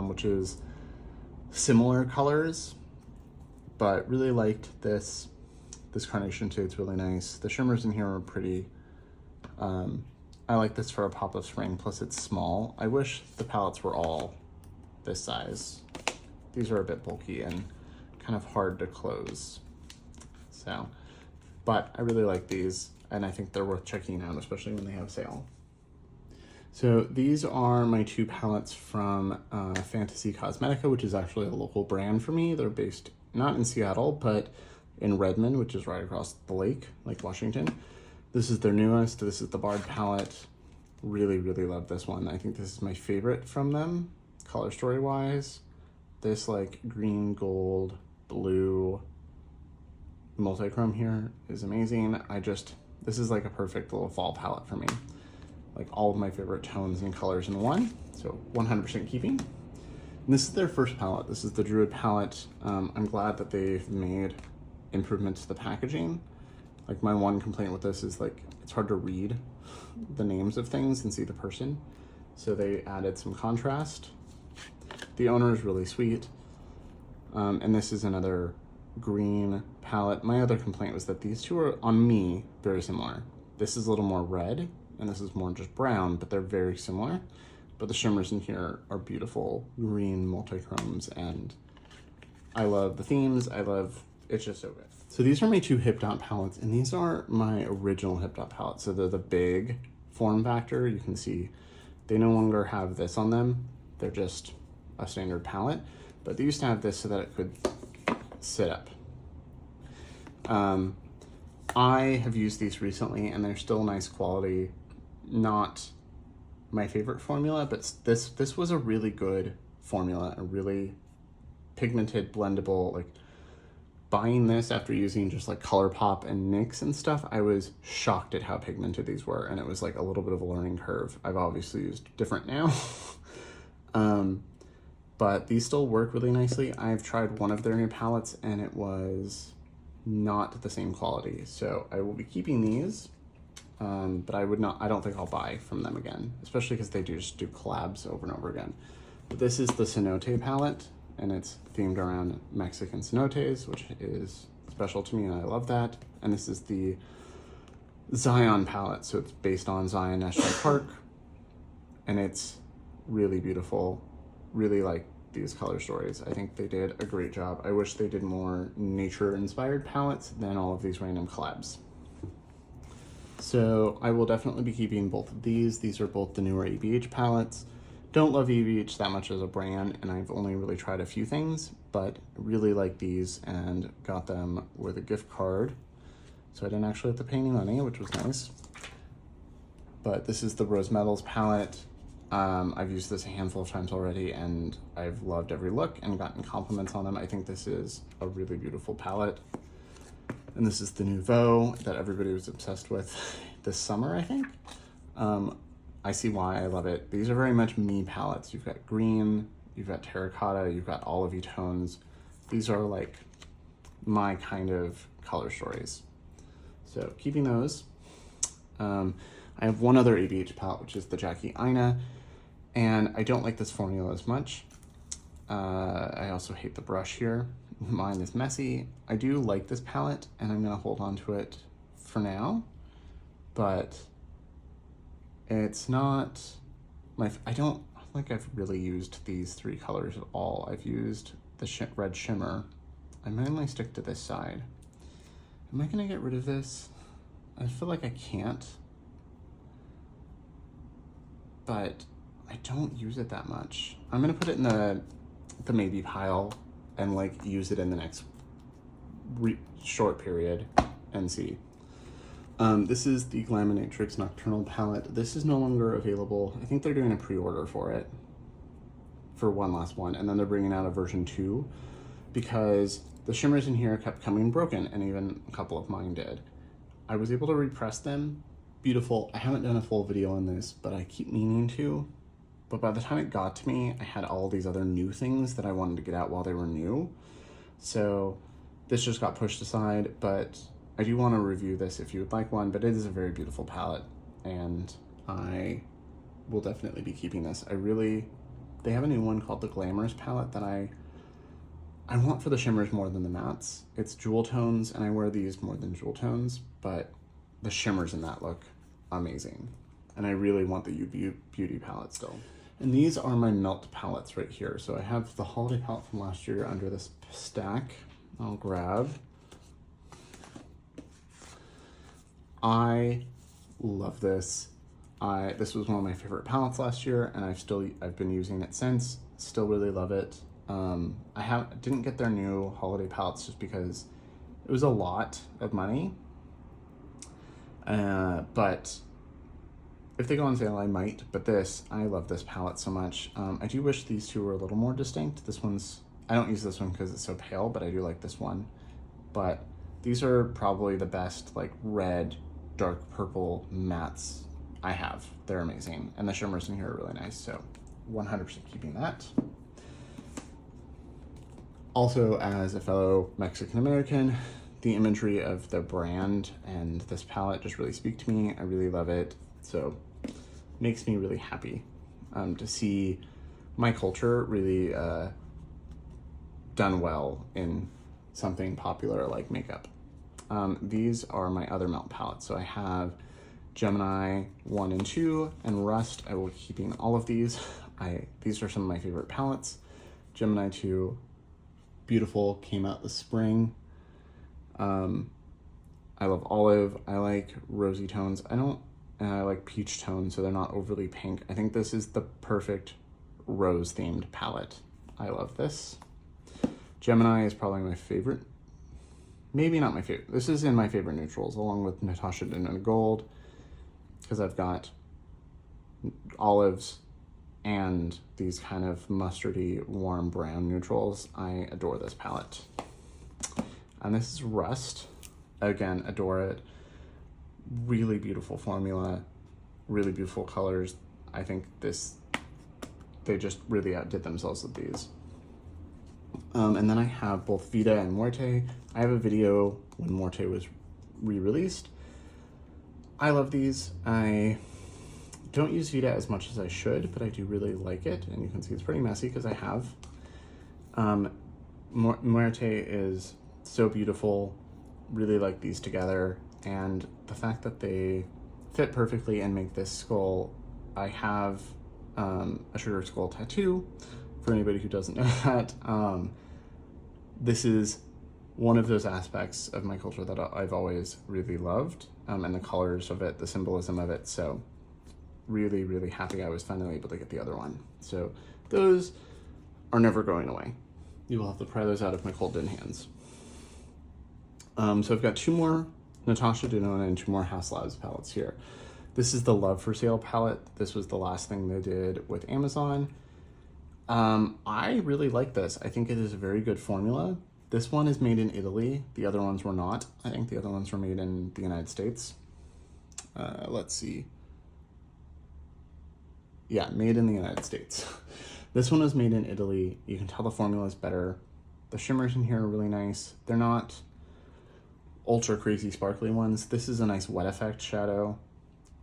which is similar colors, but really liked this carnation shade's really nice. The shimmers in here are pretty. I like this for a pop of spring, plus it's small. I wish the palettes were all this size. These are a bit bulky and kind of hard to close. So, but I really like these and I think they're worth checking out, especially when they have sale. So these are my 2 palettes from Fenty Cosmetics, which is actually a local brand for me. They're based not in Seattle, but in Redmond, which is right across the lake, Lake Washington. This is their newest. This is the Bard palette. Really, really love this one. I think this is my favorite from them color story wise. This like green, gold, blue multi-chrome here is amazing. This is like a perfect little fall palette for me. Like all of my favorite tones and colors in one, so 100% keeping. And this is their first palette. This is the Druid palette. I'm glad that they've made improvements to the packaging. Like my one complaint with this is like, it's hard to read the names of things and see the person. So they added some contrast. The owner is really sweet. And this is another green palette. My other complaint was that these two are, on me, very similar. This is a little more red, and this is more just brown, but they're very similar. But the shimmers in here are beautiful green multi-chromes, and I love the themes. It's just so good. So these are my two Hip Dot palettes, and these are my original Hip Dot palettes. So they're the big form factor. You can see they no longer have this on them. They're just a standard palette, but they used to have this so that it could sit up. I have used these recently and they're still nice quality. Not my favorite formula, but this was a really good formula, a really pigmented, blendable. Like buying this after using just like ColourPop and NYX and stuff, I was shocked at how pigmented these were, and it was like a little bit of a learning curve. I've obviously used different now. But these still work really nicely. I've tried one of their new palettes and it was not the same quality. So I will be keeping these, but I don't think I'll buy from them again, especially because they just do collabs over and over again. But this is the cenote palette, and it's themed around Mexican cenotes, which is special to me and I love that. And this is the Zion palette. So it's based on Zion National Park, and it's really beautiful. Really like these color stories. I think they did a great job. I wish they did more nature-inspired palettes than all of these random collabs. So I will definitely be keeping both of these. These are both the newer ABH palettes. Don't love ABH that much as a brand, and I've only really tried a few things, but really like these and got them with a gift card. So I didn't actually have to pay any money, which was nice. But this is the Rose Metals palette. I've used this a handful of times already and I've loved every look and gotten compliments on them. I think this is a really beautiful palette. And this is the Nouveau that everybody was obsessed with this summer, I think. I see why I love it. These are very much me palettes. You've got green, you've got terracotta, you've got olivey tones. These are like my kind of color stories. So keeping those. I have one other ABH palette, which is the Jackie Aina. And I don't like this formula as much. I also hate the brush here. Mine is messy. I do like this palette and I'm gonna hold on to it for now, but it's not I don't think I've really used these three colors at all. I've used the red shimmer. I mainly stick to this side. Am I gonna get rid of this? I feel like I can't, but I don't use it that much. I'm gonna put it in the maybe pile and like use it in the next short period and see. This is the Glaminatrix Nocturnal palette. This is no longer available. I think they're doing a pre-order for it for one last one, and then they're bringing out a version 2 because the shimmers in here kept coming broken, and even a couple of mine did. I was able to repress them. Beautiful. I haven't done a full video on this, but I keep meaning to. But by the time it got to me, I had all these other new things that I wanted to get out while they were new. So this just got pushed aside, but I do want to review this if you would like one, but it is a very beautiful palette and I will definitely be keeping this. They have a new one called the Glamorous palette that I want for the shimmers more than the mattes. It's jewel tones and I wear these more than jewel tones, but the shimmers in that look amazing. And I really want the Huda Beauty palette still. And these are my melt palettes right here. So I have the holiday palette from last year under this stack. I'll grab. I love this. This was one of my favorite palettes last year, and I've been using it since. Still really love it. I didn't get their new holiday palettes just because it was a lot of money. But if they go on sale, I might, but I love this palette so much. I do wish these two were a little more distinct. This one's, I don't use this one because it's so pale, but I do like this one. But these are probably the best like red, dark purple mattes I have. They're amazing. And the shimmers in here are really nice, so 100% keeping that. Also, as a fellow Mexican-American, the imagery of the brand and this palette just really speak to me. I really love it. So makes me really happy to see my culture really done well in something popular like makeup. These are my other melt palettes. So I have Gemini 1 and 2 and Rust. I will be keeping all of these. These are some of my favorite palettes. Gemini 2, beautiful, came out this spring. I love olive. I like rosy tones. I like peach tones, so they're not overly pink. I think this is the perfect rose themed palette. I love this. Gemini is probably my favorite. Maybe not my favorite. This is in my favorite neutrals, along with Natasha Denona Gold, because I've got olives and these kind of mustardy, warm brown neutrals. I adore this palette. And this is Rust. Again, adore it. Really beautiful formula, really beautiful colors. I think they just really outdid themselves with these. And then I have both Vita and Muerte. I have a video when Muerte was re-released. I love these. I don't use Vita as much as I should, but I do really like it. And you can see it's pretty messy because I have. Muerte is so beautiful. Really like these together. And the fact that they fit perfectly and make this skull, I have a sugar skull tattoo, for anybody who doesn't know that. This is one of those aspects of my culture that I've always really loved, and the colors of it, the symbolism of it. So really, really happy I was finally able to get the other one. So those are never going away. You will have to pry those out of my cold dead hands. So I've got two more Natasha Denona and two more Haus Labs palettes here. This is the Love for Sale palette. This was the last thing they did with Amazon. I really like this. I think it is a very good formula. This one is made in Italy. The other ones were not. I think the other ones were made in the United States. Let's see. Yeah, made in the United States. This one was made in Italy. You can tell the formula is better. The shimmers in here are really nice. They're not ultra crazy sparkly ones. This is a nice wet effect shadow.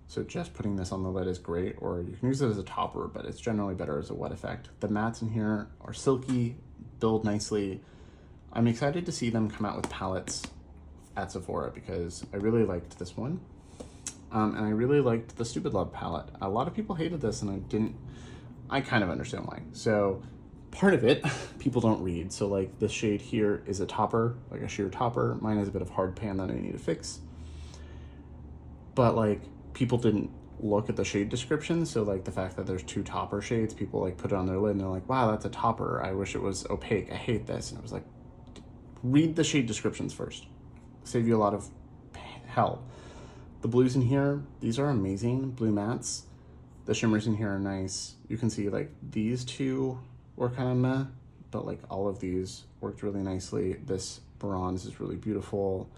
So just putting this on the lid is great, or you can use it as a topper, but it's generally better as a wet effect. The mattes in here are silky, build nicely. I'm excited to see them come out with palettes at Sephora because I really liked this one. And I really liked the Stupid Love palette. A lot of people hated this and I kind of understand why. So part of it, people don't read. So like this shade here is a topper, like a sheer topper. Mine is a bit of hard pan that I need to fix. But like people didn't look at the shade description. So like the fact that there's two topper shades, people like put it on their lid and they're like, wow, that's a topper. I wish it was opaque. I hate this. And it was like, read the shade descriptions first. Save you a lot of hell. The blues in here, these are amazing. Blue mattes. The shimmers in here are nice. You can see like these two were kind of meh, but like all of these worked really nicely. This bronze is really beautiful.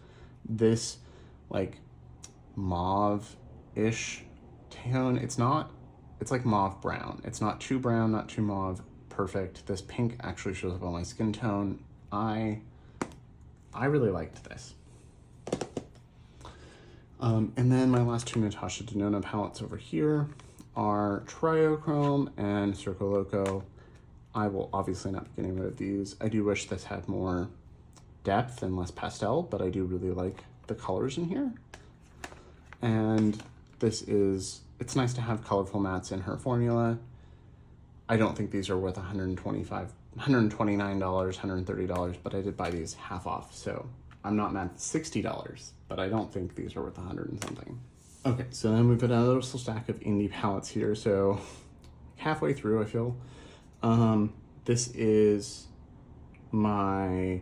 This like mauve-ish tone, it's like mauve brown. It's not too brown, not too mauve, perfect. This pink actually shows up on my skin tone. I really liked this. And then my last two Natasha Denona palettes over here are Triochrome and Circo Loco. I will obviously not be getting rid of these. I do wish this had more depth and less pastel, but I do really like the colors in here. And it's nice to have colorful mattes in her formula. I don't think these are worth $129, $130, but I did buy these half off, so I'm not mad at $60, but I don't think these are worth 100 and something. Okay, so then we've got another little stack of indie palettes here, so halfway through, I feel. This is my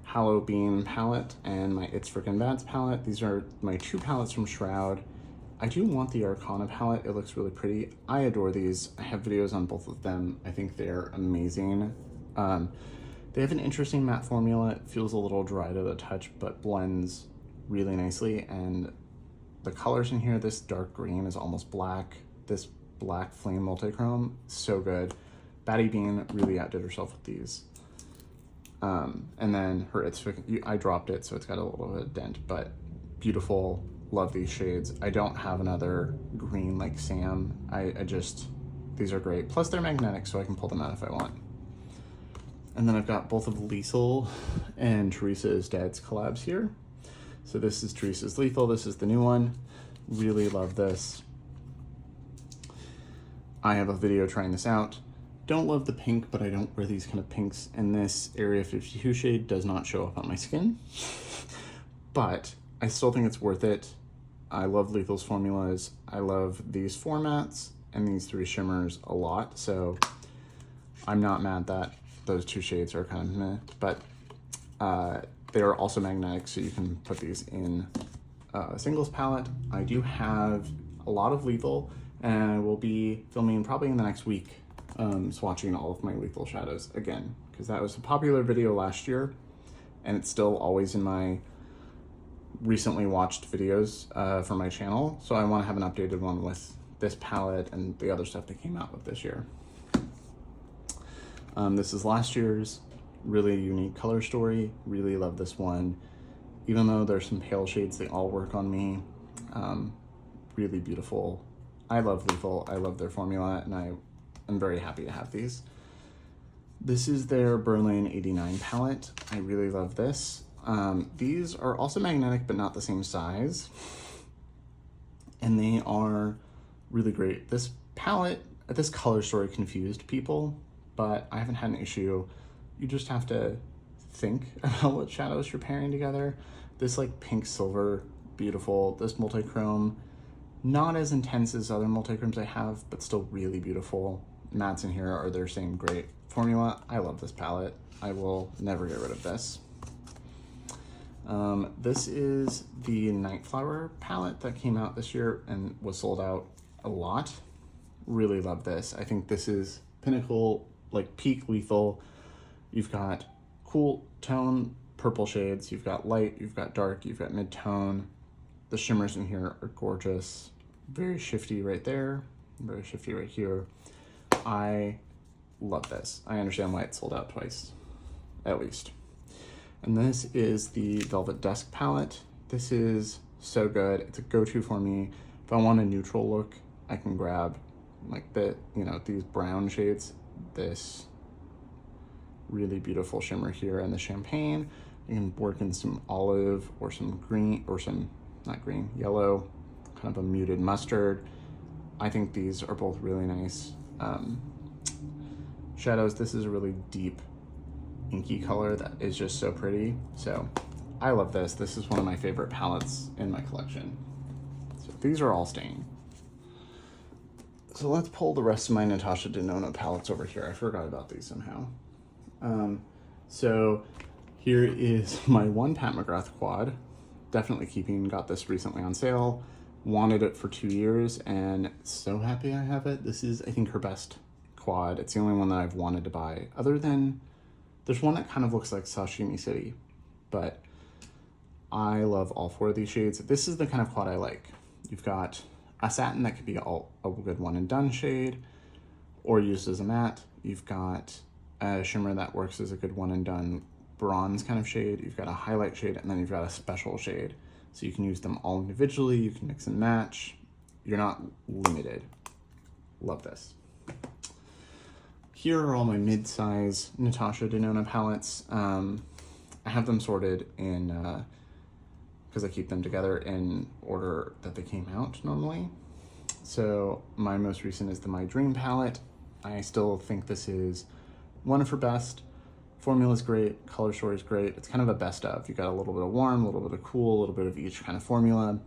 Halloween palette and my It's Frickin' Bad's palette. These are my two palettes from Shroud. I do want the Arcana palette. It looks really pretty. I adore these. I have videos on both of them. I think they're amazing. They have an interesting matte formula. It feels a little dry to the touch, but blends really nicely. And the colors in here, this dark green is almost black. This black flame multichrome, so good. Batty Bean really outdid herself with these. And then I dropped it, so it's got a little bit of dent, but beautiful. Love these shades. I don't have another green like Sam. These are great. Plus they're magnetic, so I can pull them out if I want. And then I've got both of Liesl and Teresa's Dad's collabs here. So this is Teresa's Lethal. This is the new one. Really love this. I have a video trying this out. Don't love the pink, but I don't wear these kind of pinks. And this Area 52 shade does not show up on my skin. But I still think it's worth it. I love Lethal's formulas. I love these formats and these 3 shimmers a lot. So I'm not mad that those 2 shades are kind of meh. But they are also magnetic, so you can put these in a singles palette. I do have a lot of Lethal, and I will be filming probably in the next week, swatching all of my Lethal shadows again, because that was a popular video last year, and it's still always in my recently watched videos for my channel. So I want to have an updated one with this palette and the other stuff that came out with this year. This is last year's. Really unique color story. Really love this one. Even though there's some pale shades, they all work on me. Really beautiful. I love Lethal. I love their formula, and I'm very happy to have these. This is their Berlin 89 palette. I really love this. These are also magnetic, but not the same size. And they are really great. This palette, this color story confused people, but I haven't had an issue. You just have to think about what shadows you're pairing together. This like pink silver, beautiful. This multichrome, not as intense as other multichromes I have, but still really beautiful. Mattes in here are their same great formula. I love this palette. I will never get rid of this. This is the Nightflower palette that came out this year and was sold out a lot. Really love this. I think this is pinnacle, like peak Lethal. You've got cool tone purple shades, you've got light, you've got dark, you've got mid-tone. The shimmers in here are gorgeous. Very shifty right there, very shifty right here. I love this. I understand why it sold out twice, at least. And this is the Velvet Dusk palette. This is so good. It's a go-to for me. If I want a neutral look, I can grab like these brown shades, this really beautiful shimmer here and the champagne. You can work in some olive or some green or some, not green, yellow, kind of a muted mustard. I think these are both really nice shadows. This is a really deep inky color that is just so pretty. So I love this. This is one of my favorite palettes in my collection. So these are all staying. So let's pull the rest of my Natasha Denona palettes over here. I forgot about these somehow. So here is my one Pat McGrath quad. Definitely keeping, got this recently on sale. Wanted it for 2 years and so happy I have it. This is, I think, her best quad. It's the only one that I've wanted to buy, other than there's one that kind of looks like Sashimi City, but I love all 4 of these shades. This is the kind of quad I like. You've got a satin that could be a good one and done shade or used as a matte. You've got a shimmer that works as a good one and done bronze kind of shade. You've got a highlight shade, and then you've got a special shade. So you can use them all individually. You can mix and match. You're not limited. Love this. Here are all my mid-size Natasha Denona palettes. I have them sorted in, because I keep them together in order that they came out normally. So my most recent is the My Dream palette. I still think this is one of her best. Formula's great, color story is great. It's kind of a best of. You got a little bit of warm, a little bit of cool, a little bit of each kind of formula.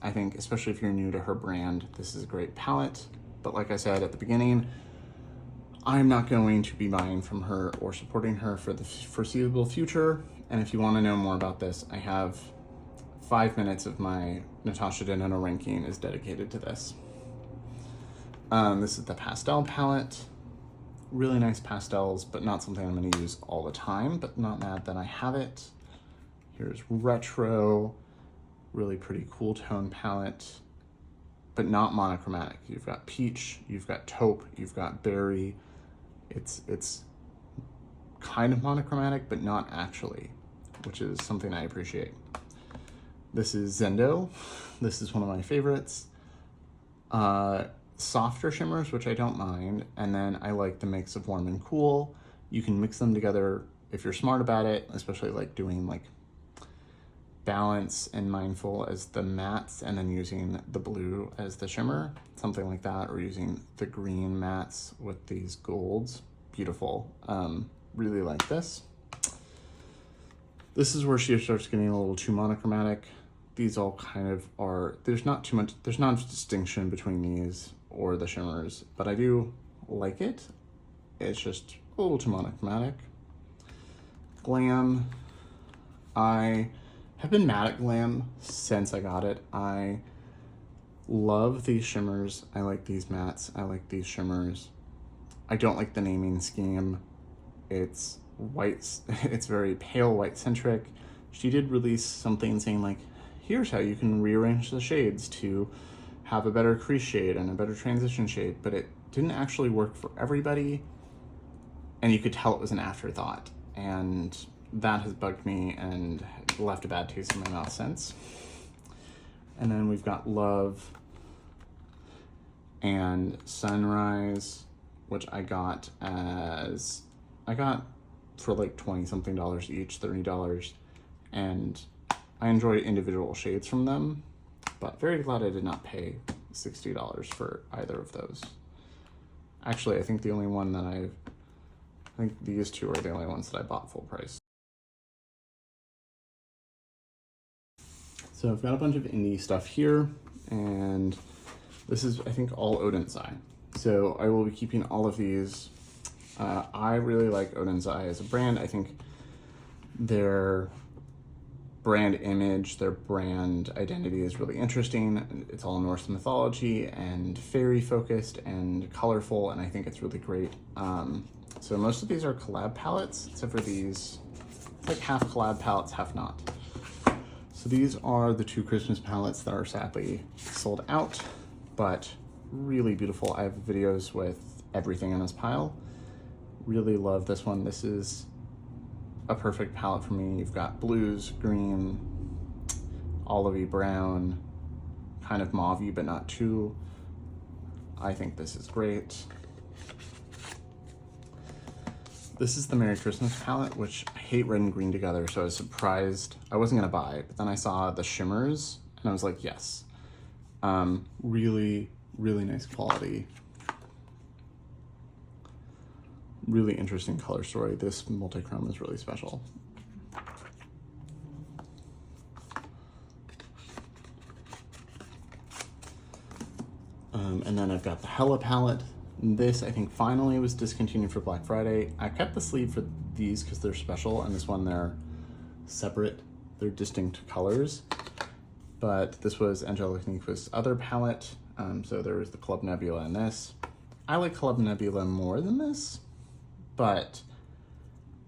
I think, especially if you're new to her brand, this is a great palette. But like I said at the beginning, I'm not going to be buying from her or supporting her for the foreseeable future. And if you want to know more about this, I have 5 minutes of my Natasha Denona ranking is dedicated to this. This is the pastel palette. Really nice pastels, but not something I'm going to use all the time, but not mad that I have it. Here's retro, really pretty cool tone palette, but not monochromatic. You've got peach, you've got taupe, you've got berry. It's kind of monochromatic, but not actually, which is something I appreciate. This is Zendo. This is one of my favorites. Softer shimmers, which I don't mind, and then I like the mix of warm and cool. You can mix them together if you're smart about it, especially like doing like balance and mindful as the mattes and then using the blue as the shimmer, something like that, or using the green mattes with these golds. Beautiful. Really like this. This is where she starts getting a little too monochromatic. These all kind of are, there's not much distinction between these or the shimmers, but I do like it. It's just a little too monochromatic. Glam. I have been mad at Glam since I got it. I love these shimmers. I like these mattes. I like these shimmers. I don't like the naming scheme. It's white. It's very pale white centric. She did release something saying like, here's how you can rearrange the shades to have a better crease shade and a better transition shade, but it didn't actually work for everybody, and you could tell it was an afterthought, and that has bugged me and left a bad taste in my mouth since. And then we've got Love and Sunrise, which I got for like 20 something dollars each, $30, and I enjoy individual shades from them, but very glad I did not pay $60 for either of those. Actually, I think the only one that I think these two are the only ones that I bought full price. So I've got a bunch of indie stuff here, and this is, I think, all Odin's Eye. So I will be keeping all of these. I really like Odin's Eye as a brand. I think their brand image, their brand identity is really interesting. It's all Norse mythology and fairy focused and colorful, and I think it's really great. So most of these are collab palettes, except for these. It's like half collab palettes, half not. So these are the two Christmas palettes that are sadly sold out, but really beautiful. I have videos with everything in this pile. Really love this one. This is a perfect palette for me. You've got blues, green, olivey brown, kind of mauvey, but not too. I think this is great. This is the Merry Christmas palette, which I hate red and green together, so I was surprised. I wasn't gonna buy it, but then I saw the shimmers, and I was like, yes. Really, really nice quality. Really interesting color story. This multi-chrome is really special. And then I've got the Hella palette. This, I think, finally was discontinued for Black Friday. I kept the sleeve for these because they're special, and this one they're separate. They're distinct colors. But this was Angelique Nyquist's other palette. So there was the Club Nebula in this. I like Club Nebula more than this, but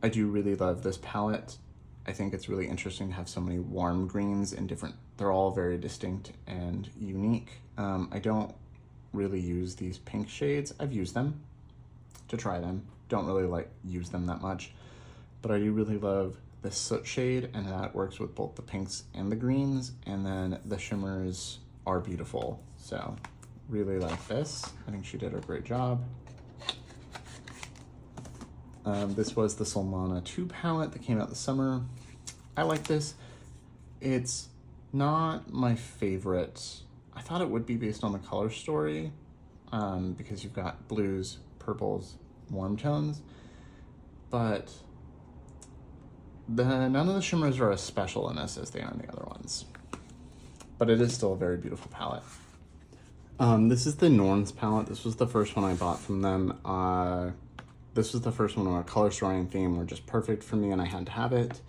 I do really love this palette. I think it's really interesting to have so many warm greens in different, they're all very distinct and unique. I don't really use these pink shades. I've used them to try them. Don't really use them that much, but I do really love this soot shade, and that works with both the pinks and the greens, and then the shimmers are beautiful. So really like this. I think she did a great job. This was the Solmana 2 palette that came out this summer. I like this. It's not my favorite. I thought it would be based on the color story, because you've got blues, purples, warm tones, but none of the shimmers are as special in this as they are in the other ones. But it is still a very beautiful palette. This is the Norns palette. This was the first one I bought from them. This was the first one on a color story and theme were just perfect for me, and I had to have it.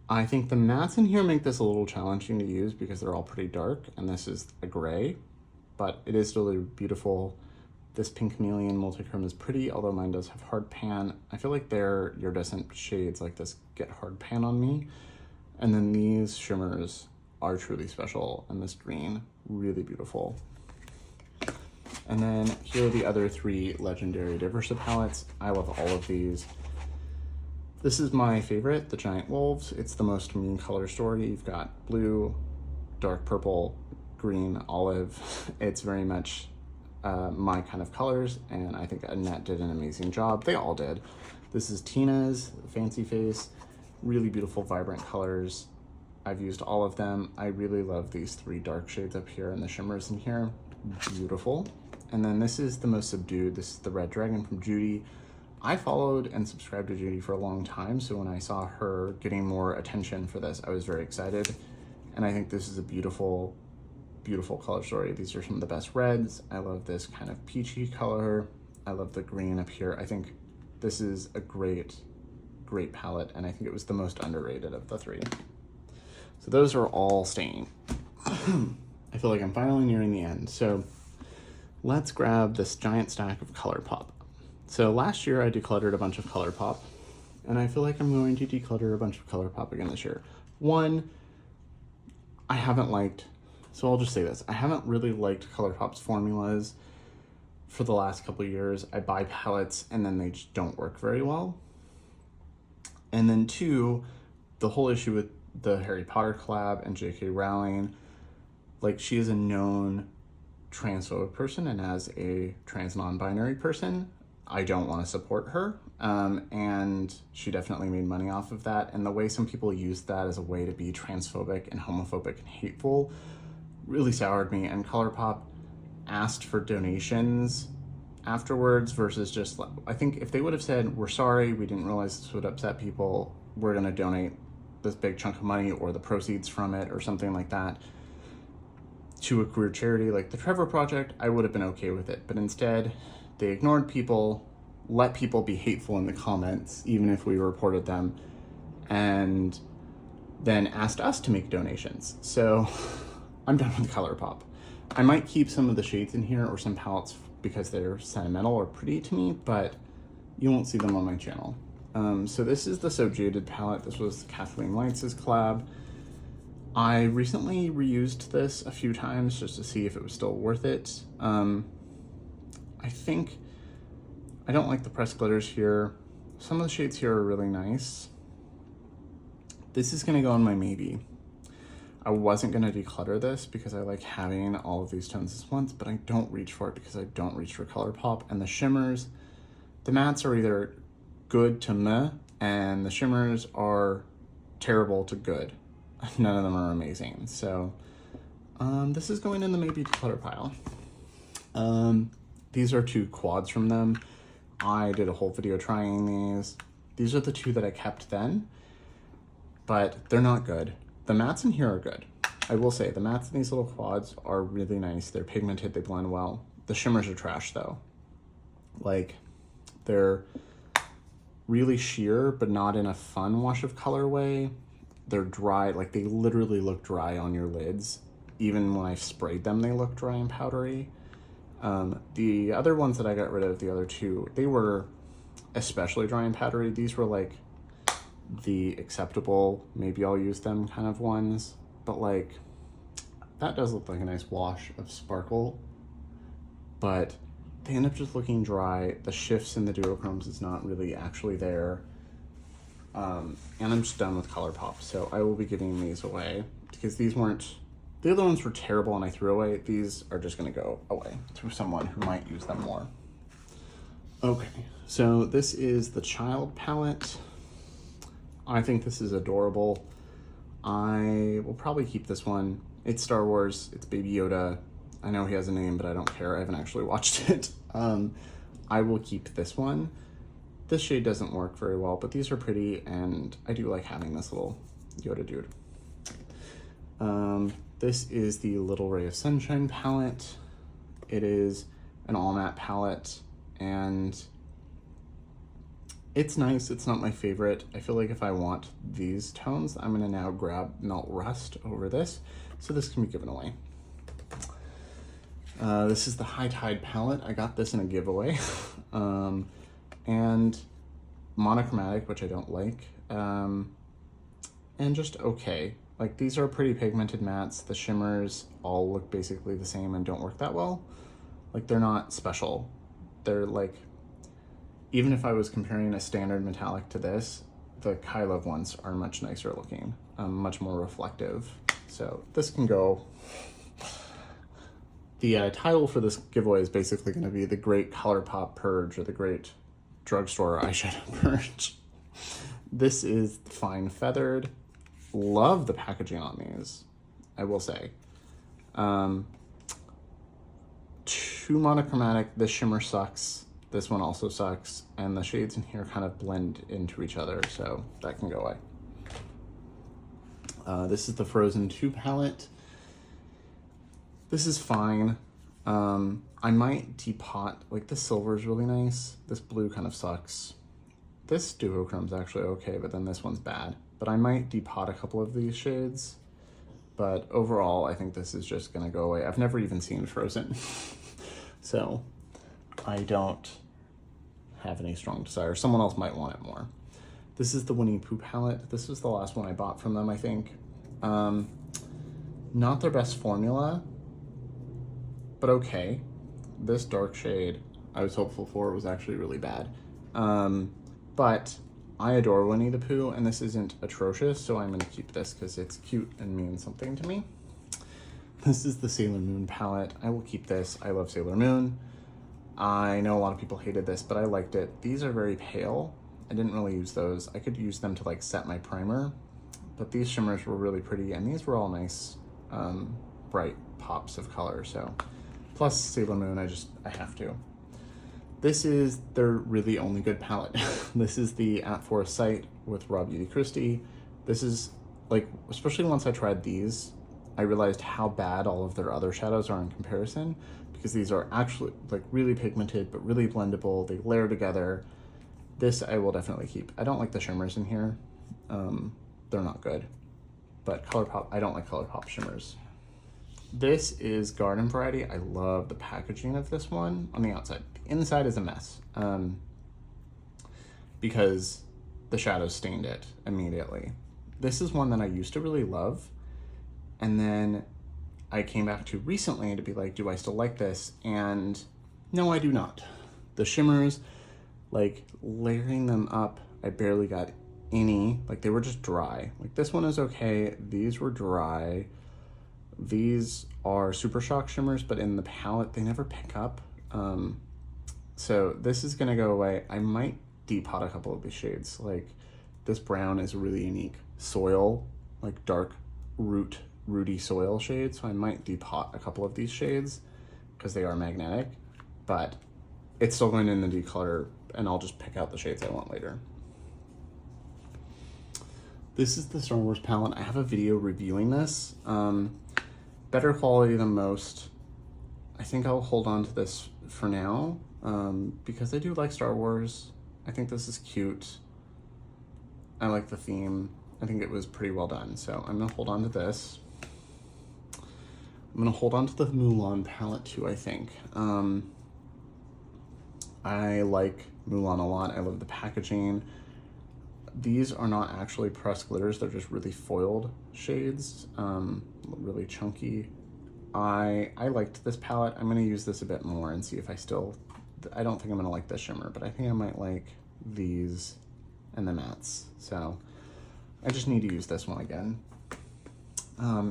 I think the mattes in here make this a little challenging to use because they're all pretty dark, and this is a gray, but it is still beautiful. This Pink Chameleon Multichrome is pretty, although mine does have hard pan. I feel like their iridescent shades like this get hard pan on me. And then these shimmers are truly special, and this green, really beautiful. And then here are the other three Legendary Diversa palettes. I love all of these. This is my favorite, the Giant Wolves. It's the most mean color story. You've got blue, dark purple, green, olive. It's very much my kind of colors, and I think Annette did an amazing job. They all did. This is Tina's Fancy Face. Really beautiful, vibrant colors. I've used all of them. I really love these three dark shades up here and the shimmers in here. Beautiful. And then this is the most subdued. This is the Red Dragon from Judy. I followed and subscribed to Judy for a long time, so when I saw her getting more attention for this, I was very excited. And I think this is a beautiful, beautiful color story. These are some of the best reds. I love this kind of peachy color. I love the green up here. I think this is a great palette, and I think it was the most underrated of the three. So those are all staying. I feel like I'm finally nearing the end. So let's grab this giant stack of ColourPop. So last year I decluttered a bunch of ColourPop, and I feel like I'm going to declutter a bunch of ColourPop again this year. One, I haven't liked, so I'll just say this, I haven't really liked ColourPop's formulas for the last couple of years. I buy palettes and then they just don't work very well. And then two, the whole issue with the Harry Potter collab and J.K. Rowling, like, she is a known transphobic person, and as a trans non-binary person, I don't want to support her. And she definitely made money off of that. And the way some people use that as a way to be transphobic and homophobic and hateful really soured me. And ColourPop asked for donations afterwards versus just, I think if they would have said, we're sorry, we didn't realize this would upset people, we're going to donate this big chunk of money or the proceeds from it or something like that to a queer charity like the Trevor Project, I would have been okay with it. But instead, they ignored people, let people be hateful in the comments, even if we reported them, and then asked us to make donations. So I'm done with ColourPop. I might keep some of the shades in here or some palettes because they're sentimental or pretty to me, but you won't see them on my channel. So this is the So Jaded palette. This was Kathleen Lights' collab. I recently reused this a few times just to see if it was still worth it. I think I don't like the pressed glitters here. Some of the shades here are really nice. This is gonna go on my maybe. I wasn't gonna declutter this because I like having all of these tones at once, but I don't reach for it because I don't reach for ColourPop. And the shimmers, the mattes are either good to meh, and the shimmers are terrible to good. None of them are amazing. So this is going in the maybe declutter pile. These are two quads from them. I did a whole video trying these. These are the two that I kept then, but they're not good. The mattes in here are good. I will say the mattes in these little quads are really nice. They're pigmented, they blend well. The shimmers are trash though. Like, they're really sheer, but not in a fun wash of color way. They're dry, like they literally look dry on your lids. Even when I sprayed them, they look dry and powdery. The other ones that I got rid of, the other two, they were especially dry and powdery. These were like the acceptable, maybe I'll use them kind of ones. But like, that does look like a nice wash of sparkle, but they end up just looking dry. The shifts in the duochromes is not really actually there. And I'm just done with ColourPop, so I will be giving these away because these weren't, the other ones were terrible and I threw away. These are just gonna go away to someone who might use them more. Okay, so this is the Child palette. I think this is adorable. I will probably keep this one. It's Star Wars, it's Baby Yoda. I know he has a name, but I don't care. I haven't actually watched it. I will keep this one. This shade doesn't work very well, but these are pretty, and I do like having this little Yoda dude. This is the Little Ray of Sunshine palette. It is an all matte palette, and It's nice, it's not my favorite. I feel like if I want these tones, I'm gonna now grab Melt Rust over this, so this can be given away. This is the High Tide palette. I got this in a giveaway. And monochromatic, which I don't like, and just okay. Like, these are pretty pigmented mattes. The shimmers all look basically the same and don't work that well. Like, they're not special. They're like, even if I was comparing a standard metallic to this, the Kaleidos ones are much nicer looking, much more reflective. So this can go. The title for this giveaway is basically going to be the Great ColourPop Purge, or the Great Drugstore Eyeshadow Purge. This is Fine Feathered. Love the packaging on these, I will say. Too monochromatic. This shimmer sucks. This one also sucks. And the shades in here kind of blend into each other, so that can go away. This is the Frozen 2 palette. This is fine. I might depot, like, this silver is really nice. This blue kind of sucks. This duochrome's actually okay, but then this one's bad. But I might depot a couple of these shades. But overall, I think this is just gonna go away. I've never even seen Frozen. So I don't have any strong desire. Someone else might want it more. This is the Winnie Pooh palette. This was the last one I bought from them, I think. Not their best formula, but okay. This dark shade I was hopeful for was actually really bad. But I adore Winnie the Pooh, and this isn't atrocious, so I'm gonna keep this because it's cute and means something to me. This is the Sailor Moon palette. I will keep this. I love Sailor Moon. I know a lot of people hated this, but I liked it. These are very pale. I didn't really use those. I could use them to like set my primer, but these shimmers were really pretty, and these were all nice, bright pops of color. So, plus Sailor Moon, I have to. This is their really only good palette. This is the At Foresight with Raw Beauty Christie. This is, like, especially once I tried these, I realized how bad all of their other shadows are in comparison, because these are actually like really pigmented, but really blendable. They layer together. This I will definitely keep. I don't like the shimmers in here. They're not good. But ColourPop, I don't like ColourPop shimmers. This is Garden Variety. I love the packaging of this one on the outside. The inside is a mess, because the shadows stained it immediately. This is one that I used to really love, and then I came back to recently to be like, do I still like this? And no, I do not. The shimmers, like, layering them up, I barely got any, like, they were just dry. Like, this one is okay. These were dry. These are Super Shock shimmers, but in the palette, they never pick up. So this is gonna go away. I might depot a couple of these shades. Like, this brown is really unique. Soil, like dark rooty soil shade. So I might depot a couple of these shades because they are magnetic, but it's still going in the declutter, and I'll just pick out the shades I want later. This is the Star Wars palette. I have a video reviewing this. Better quality than most. I think I'll hold on to this for now, because I do like Star Wars. I think this is cute. I like the theme. I think it was pretty well done. So I'm gonna hold on to this. I'm gonna hold on to the Mulan palette too, I think. I like Mulan a lot. I love the packaging. These are not actually pressed glitters. They're just really foiled shades, really chunky. I liked this palette. I'm gonna use this a bit more and see if I don't think I'm gonna like this shimmer, but I think I might like these and the mattes. So I just need to use this one again.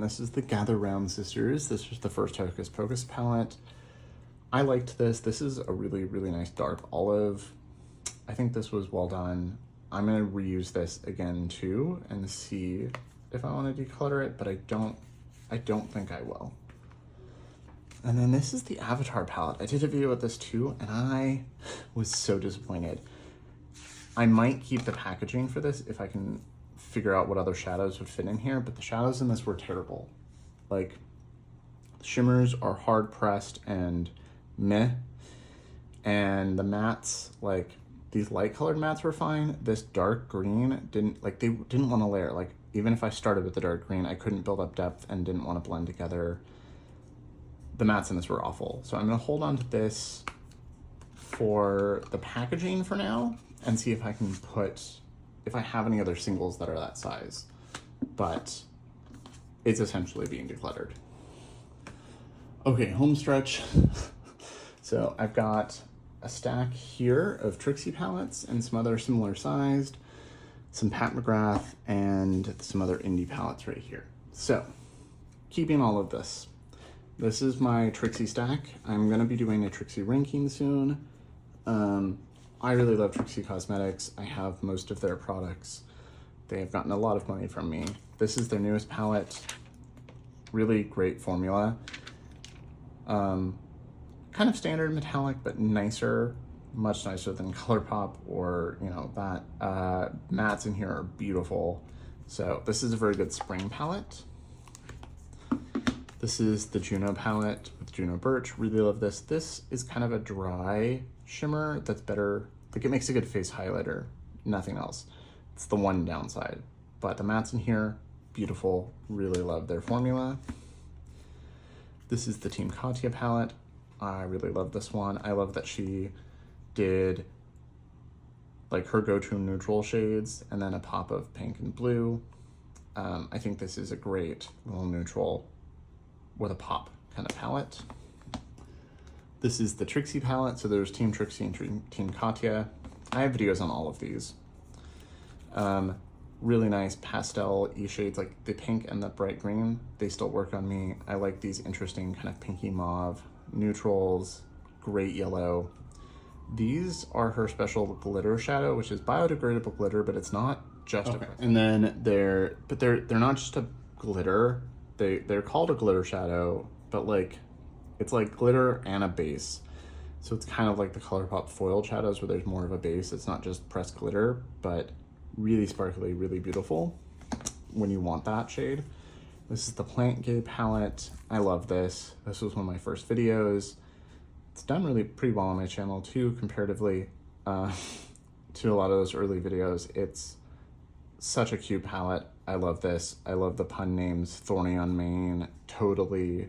This is the Gather Round Sisters. This was the first Hocus Pocus palette. I liked this. This is a really, really nice dark olive. I think this was well done. I'm gonna reuse this again too and see if I want to declutter it, but I don't think I will. And then this is the Avatar palette. I did a video with this too, and I was so disappointed. I might keep the packaging for this if I can figure out what other shadows would fit in here, but the shadows in this were terrible. Like, the shimmers are hard pressed and meh, and the mattes, like, these light colored mattes were fine. This dark green didn't, like, they didn't want to layer. Like, even if I started with the dark green, I couldn't build up depth and didn't want to blend together. The mattes in this were awful. So I'm gonna hold on to this for the packaging for now and see if I can if I have any other singles that are that size. But it's essentially being decluttered. Okay, home stretch. So I've got a stack here of Trixie palettes and some other similar sized, some Pat McGrath, and some other indie palettes right here. So, keeping all of this. This is my Trixie stack. I'm gonna be doing a Trixie ranking soon. I really love Trixie Cosmetics. I have most of their products. They have gotten a lot of money from me. This is their newest palette. Really great formula. Kind of standard metallic, but nicer, much nicer than ColourPop or, you know, that. Mattes in here are beautiful. So this is a very good spring palette. This is the Juno palette with Juno Birch. Really love this. This is kind of a dry shimmer that's better. Like, it makes a good face highlighter, nothing else. It's the one downside. But the mattes in here, beautiful. Really love their formula. This is the Team Katya palette. I really love this one. I love that she did like her go-to neutral shades and then a pop of pink and blue. I think this is a great little neutral with a pop kind of palette. This is the Trixie palette. So there's Team Trixie and Team Katya. I have videos on all of these. Really nice pastel-y shades, like the pink and the bright green. They still work on me. I like these interesting kind of pinky mauve neutrals, great yellow. These are her special glitter shadow, which is biodegradable glitter, but it's not just okay. And then they're not just a glitter. They're called a glitter shadow, but like it's like glitter and a base. So it's kind of like the ColourPop foil shadows where there's more of a base. It's not just pressed glitter, but really sparkly, really beautiful when you want that shade. This is the Plant Gay palette. I love this. This was one of my first videos. It's done really pretty well on my channel too, comparatively to a lot of those early videos. It's such a cute palette. I love this. I love the pun names, Thorny on Main, Totally,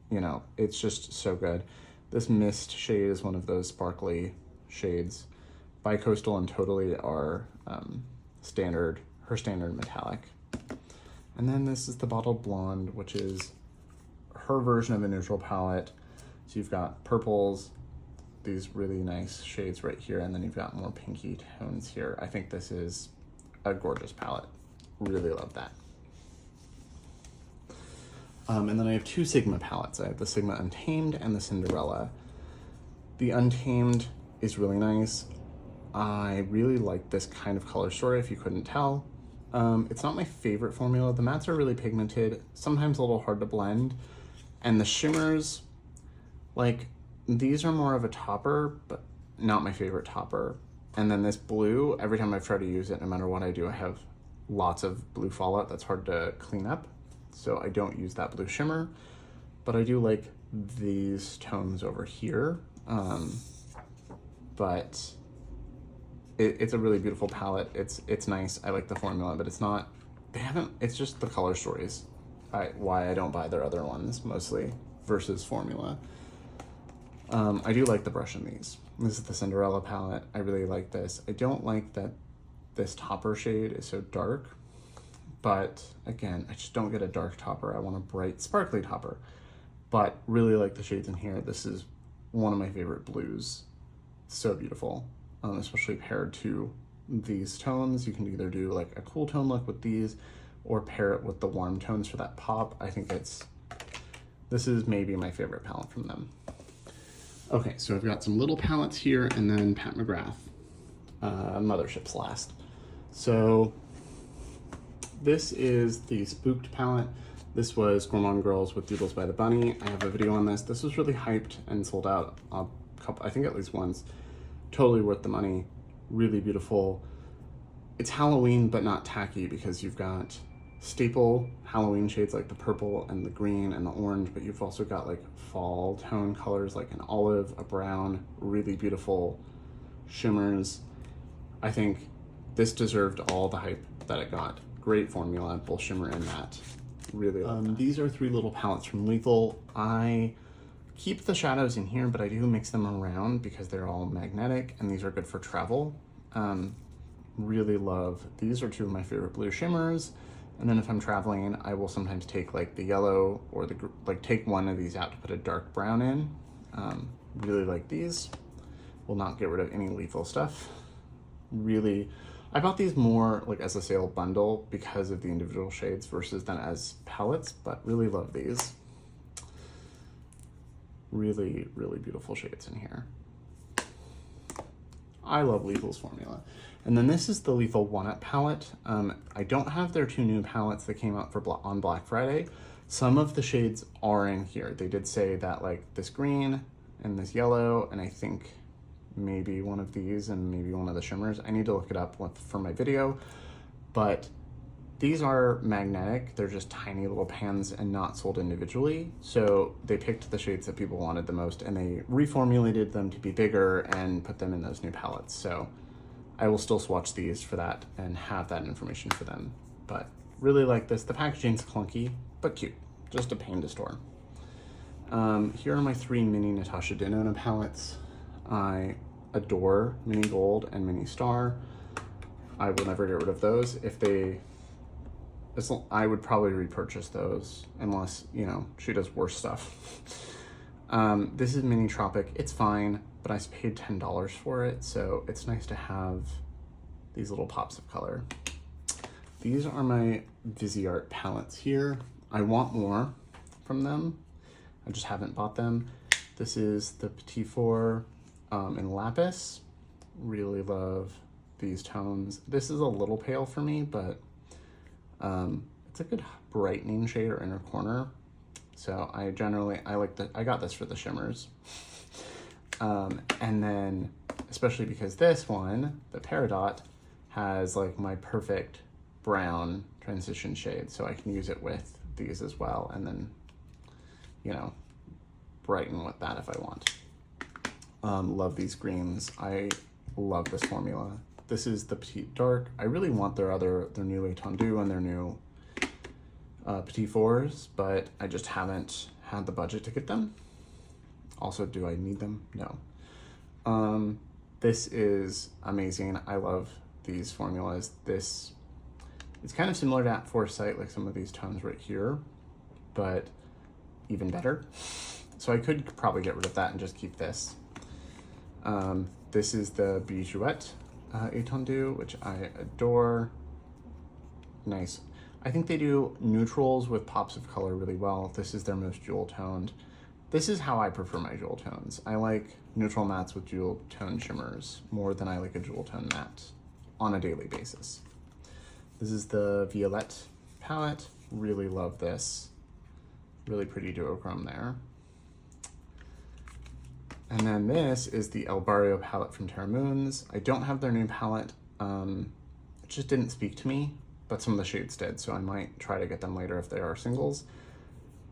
you know, it's just so good. This Mist shade is one of those sparkly shades. Bicoastal and Totally are her standard metallic. And then this is the Bottled Blonde, which is her version of a neutral palette. So you've got purples, these really nice shades right here, and then you've got more pinky tones here. I think this is a gorgeous palette. Really love that. And then I have two Sigma palettes. I have the Sigma Untamed and the Cinderella. The Untamed is really nice. I really like this kind of color story, if you couldn't tell. It's not my favorite formula. The mattes are really pigmented, sometimes a little hard to blend. And the shimmers, like, these are more of a topper, but not my favorite topper. And then this blue, every time I've tried to use it, no matter what I do, I have lots of blue fallout that's hard to clean up. So I don't use that blue shimmer, but I do like these tones over here. But it's a really beautiful palette. It's nice. I like the formula, but it's just the color stories. Why I don't buy their other ones mostly versus formula. I do like the brush in these. This is the Cinderella palette. I really like this. I don't like that this topper shade is so dark, but again, I just don't get a dark topper. I want a bright, sparkly topper, but really like the shades in here. This is one of my favorite blues. So beautiful, especially paired to these tones. You can either do like a cool tone look with these or pair it with the warm tones for that pop. I think this is maybe my favorite palette from them. Okay, so I've got some little palettes here and then Pat McGrath, Motherships last. So this is the Spooked palette. This was Gourmand Girls with Doodles by the Bunny. I have a video on this. This was really hyped and sold out a couple, I think at least once. Totally worth the money, really beautiful. It's Halloween, but not tacky because you've got staple Halloween shades like the purple and the green and the orange, but you've also got like fall tone colors like an olive, a brown, really beautiful shimmers. I think this deserved all the hype that it got. Great formula, both shimmer and matte. Really love that. These are 3 little palettes from Lethal. I keep the shadows in here, but I do mix them around because they're all magnetic, and these are good for travel. Really love, these are 2 of my favorite blue shimmers. And then if I'm traveling, I will sometimes take like the yellow or the, like take one of these out to put a dark brown in. Really like these. Will not get rid of any Lethal stuff. Really, I bought these more like as a sale bundle because of the individual shades versus than as palettes, but really love these. Really, really beautiful shades in here. I love Lethal's formula. And then this is the Lethal Walnut palette. I don't have their 2 new palettes that came out for on Black Friday. Some of the shades are in here. They did say that like this green and this yellow, and I think maybe one of these and maybe one of the shimmers. I need to look it up for my video, but these are magnetic. They're just tiny little pans and not sold individually. So they picked the shades that people wanted the most and they reformulated them to be bigger and put them in those new palettes. So I will still swatch these for that and have that information for them. But really like this. The packaging's clunky, but cute. Just a pain to store. Here are my 3 mini Natasha Denona palettes. I adore Mini Gold and Mini Star. I will never get rid of those. I would probably repurchase those unless, you know, she does worse stuff. This is Mini Tropic. It's fine, but I paid $10 for it, so it's nice to have these little pops of color. These are my Viseart palettes here. I want more from them. I just haven't bought them. This is the Petit Four in Lapis. Really love these tones. This is a little pale for me, but it's a good brightening shade or inner corner. So I got this for the shimmers. And then, especially because this one, the Peridot, has like my perfect brown transition shade. So I can use it with these as well. And then, you know, brighten with that if I want. Love these greens. I love this formula. This is the Petite Dark. I really want their new Étendue and their new Petit Fours, but I just haven't had the budget to get them. Also, do I need them? No. This is amazing. I love these formulas. It's kind of similar to At Foresight, like some of these tones right here, but even better. So I could probably get rid of that and just keep this. This is the Bijouette Étendue, which I adore. Nice. I think they do neutrals with pops of color really well. This is their most jewel toned. This is how I prefer my jewel tones. I like neutral mattes with jewel tone shimmers more than I like a jewel tone matte on a daily basis. This is the Violette palette. Really love this. Really pretty duochrome there. And then this is the El Barrio palette from Terra Moons. I don't have their new palette. It just didn't speak to me, but some of the shades did, so I might try to get them later if they are singles.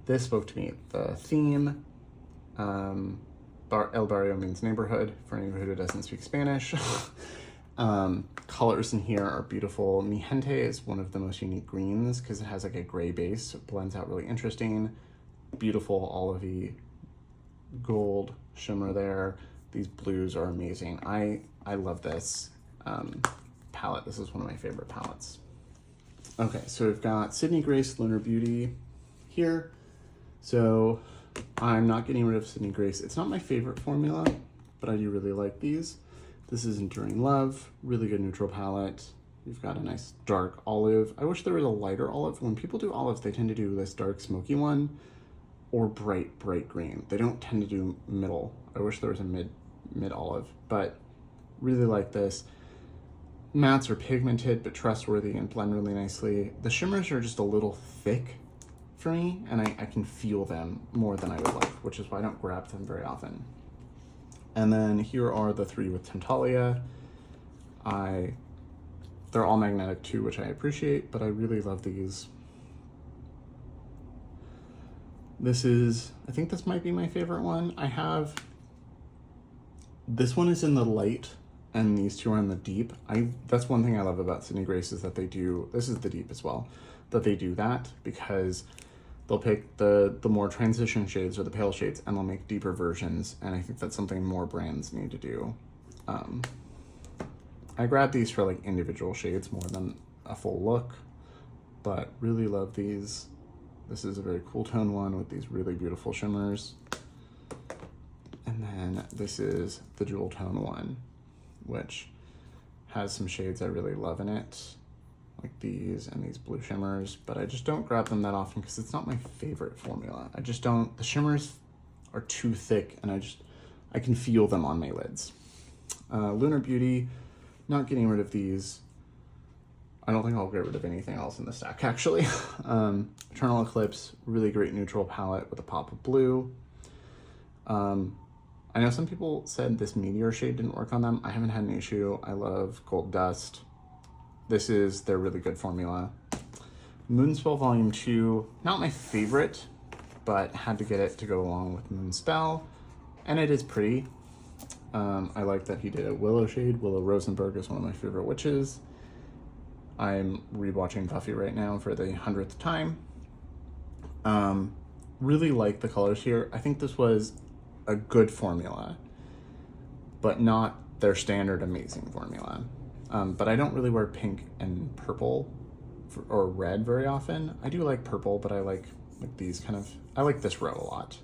This spoke to me. The theme, El Barrio means neighborhood, for anyone who doesn't speak Spanish. Colors in here are beautiful. Mi Gente is one of the most unique greens because it has like a gray base, so it blends out really interesting. Beautiful olivey gold shimmer there. These blues are amazing. I love this palette. This is one of my favorite palettes. Okay, so we've got Sydney Grace Lunar Beauty here. So I'm not getting rid of Sydney Grace. It's not my favorite formula, but I do really like these. This is Enduring Love, really good neutral palette. You've got a nice dark olive. I wish there was a lighter olive. When people do olives, they tend to do this dark smoky one or bright green. They don't tend to do middle. I wish there was a mid olive, but really like this. Mattes are pigmented but trustworthy and blend really nicely. The shimmers are just a little thick for me, and I can feel them more than I would like, which is why I don't grab them very often. And then here are the 3 with Tentalia. They're all magnetic too, which I appreciate, but I really love these. I think this might be my favorite one. This one is in the light and these two are in the deep. That's one thing I love about Sydney Grace is that they do, this is the deep as well, that they do that because they'll pick the more transition shades or the pale shades and they'll make deeper versions, and I think that's something more brands need to do. I grabbed these for like individual shades more than a full look, but really love these. This is a very cool tone one with these really beautiful shimmers. And then this is the jewel tone one, which has some shades I really love in it, like these and these blue shimmers, but I just don't grab them that often because it's not my favorite formula. I just don't, the shimmers are too thick and I can feel them on my lids. Lunar Beauty, not getting rid of these. I don't think I'll get rid of anything else in the stack actually. Eternal Eclipse, really great neutral palette with a pop of blue. I know some people said this Meteor shade didn't work on them. I haven't had an issue. I love Gold Dust. This is their really good formula. Moonspell Volume 2, not my favorite, but had to get it to go along with Moonspell. And it is pretty. I like that he did a Willow shade. Willow Rosenberg is one of my favorite witches. I'm rewatching Buffy right now for the 100th time. Really like the colors here. I think this was a good formula, but not their standard amazing formula. But I don't really wear pink and purple or red very often. I do like purple, but I like these kind of, I like this row a lot.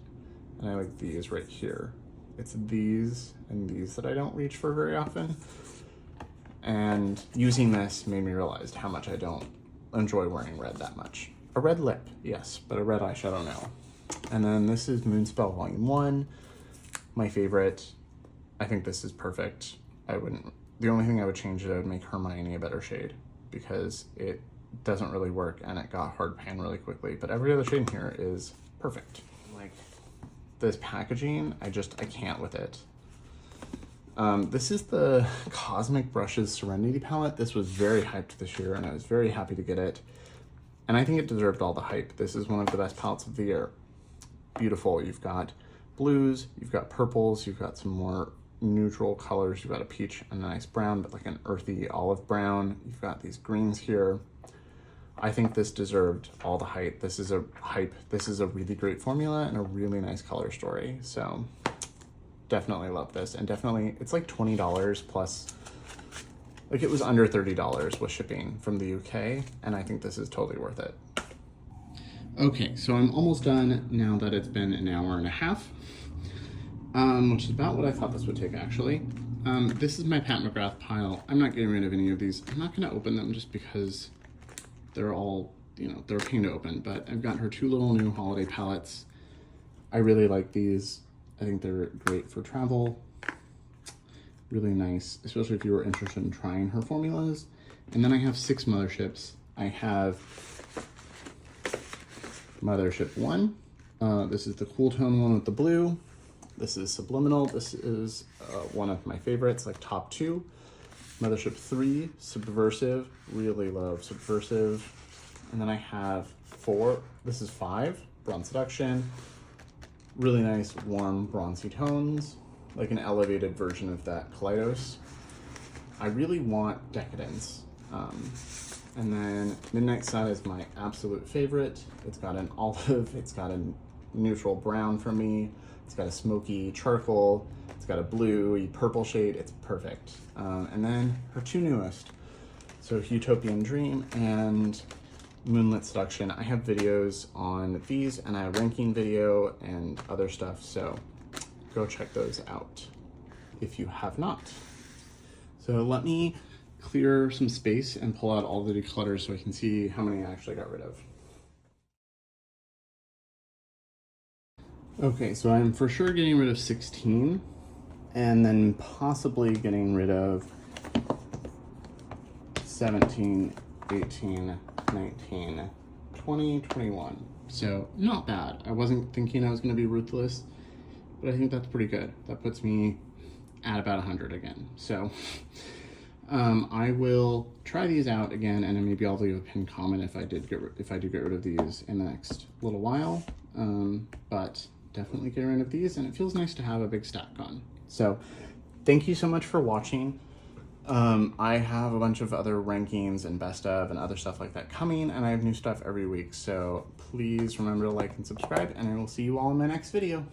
And I like these right here. It's these and these that I don't reach for very often. And using this made me realize how much I don't enjoy wearing red that much. A red lip, yes, but a red eyeshadow, no. And then this is Moonspell Volume 1, my favorite. I think this is perfect. The only thing I would change is I would make Hermione a better shade because it doesn't really work and it got hard pan really quickly, but every other shade in here is perfect. Like this packaging, I can't with it. This is the Cosmic Brushes Serenity palette. This was very hyped this year and I was very happy to get it. And I think it deserved all the hype. This is one of the best palettes of the year. Beautiful. You've got blues, you've got purples, you've got some more neutral colors. You've got a peach and a nice brown, but like an earthy olive brown. You've got these greens here. I think this deserved all the hype. This is a really great formula and a really nice color story. So definitely love this. And definitely, it's like $20 plus, like it was under $30 with shipping from the UK. And I think this is totally worth it. Okay, so I'm almost done now that it's been an hour and a half, which is about what I thought this would take actually. This is my Pat McGrath pile. I'm not getting rid of any of these. I'm not gonna open them just because they're all, they're a pain to open, but I've got her two little new holiday palettes. I really like these. I think they're great for travel. Really nice, especially if you were interested in trying her formulas. And then I have 6 motherships. I have Mothership 1. This is the cool tone one with the blue. This is Subliminal. This is one of my favorites, like top 2. Mothership 3, Subversive. Really love Subversive. And then I have 4. This is 5, Bronze Seduction. Really nice, warm, bronzy tones, like an elevated version of that Kaleidos. I really want Decadence. And then Midnight Sun is my absolute favorite. It's got an olive, it's got a neutral brown for me, it's got a smoky charcoal, it's got a bluey purple shade, it's perfect. And then her 2 newest, so Utopian Dream and Moonlit Seduction. I have videos on these and I have a ranking video and other stuff, so go check those out if you have not. So let me clear some space and pull out all the declutters so I can see how many I actually got rid of. Okay, so I'm for sure getting rid of 16 and then possibly getting rid of 17, 18, 19, 20, 21. So not bad. I wasn't thinking I was going to be ruthless, but I think that's pretty good. That puts me at about 100 again. So I will try these out again, and then maybe I'll leave a pinned comment if I do get rid of these in the next little while. But definitely getting rid of these, and it feels nice to have a big stack on. So thank you so much for watching. I have a bunch of other rankings and best of and other stuff like that coming, and I have new stuff every week. So please remember to like and subscribe, and I will see you all in my next video.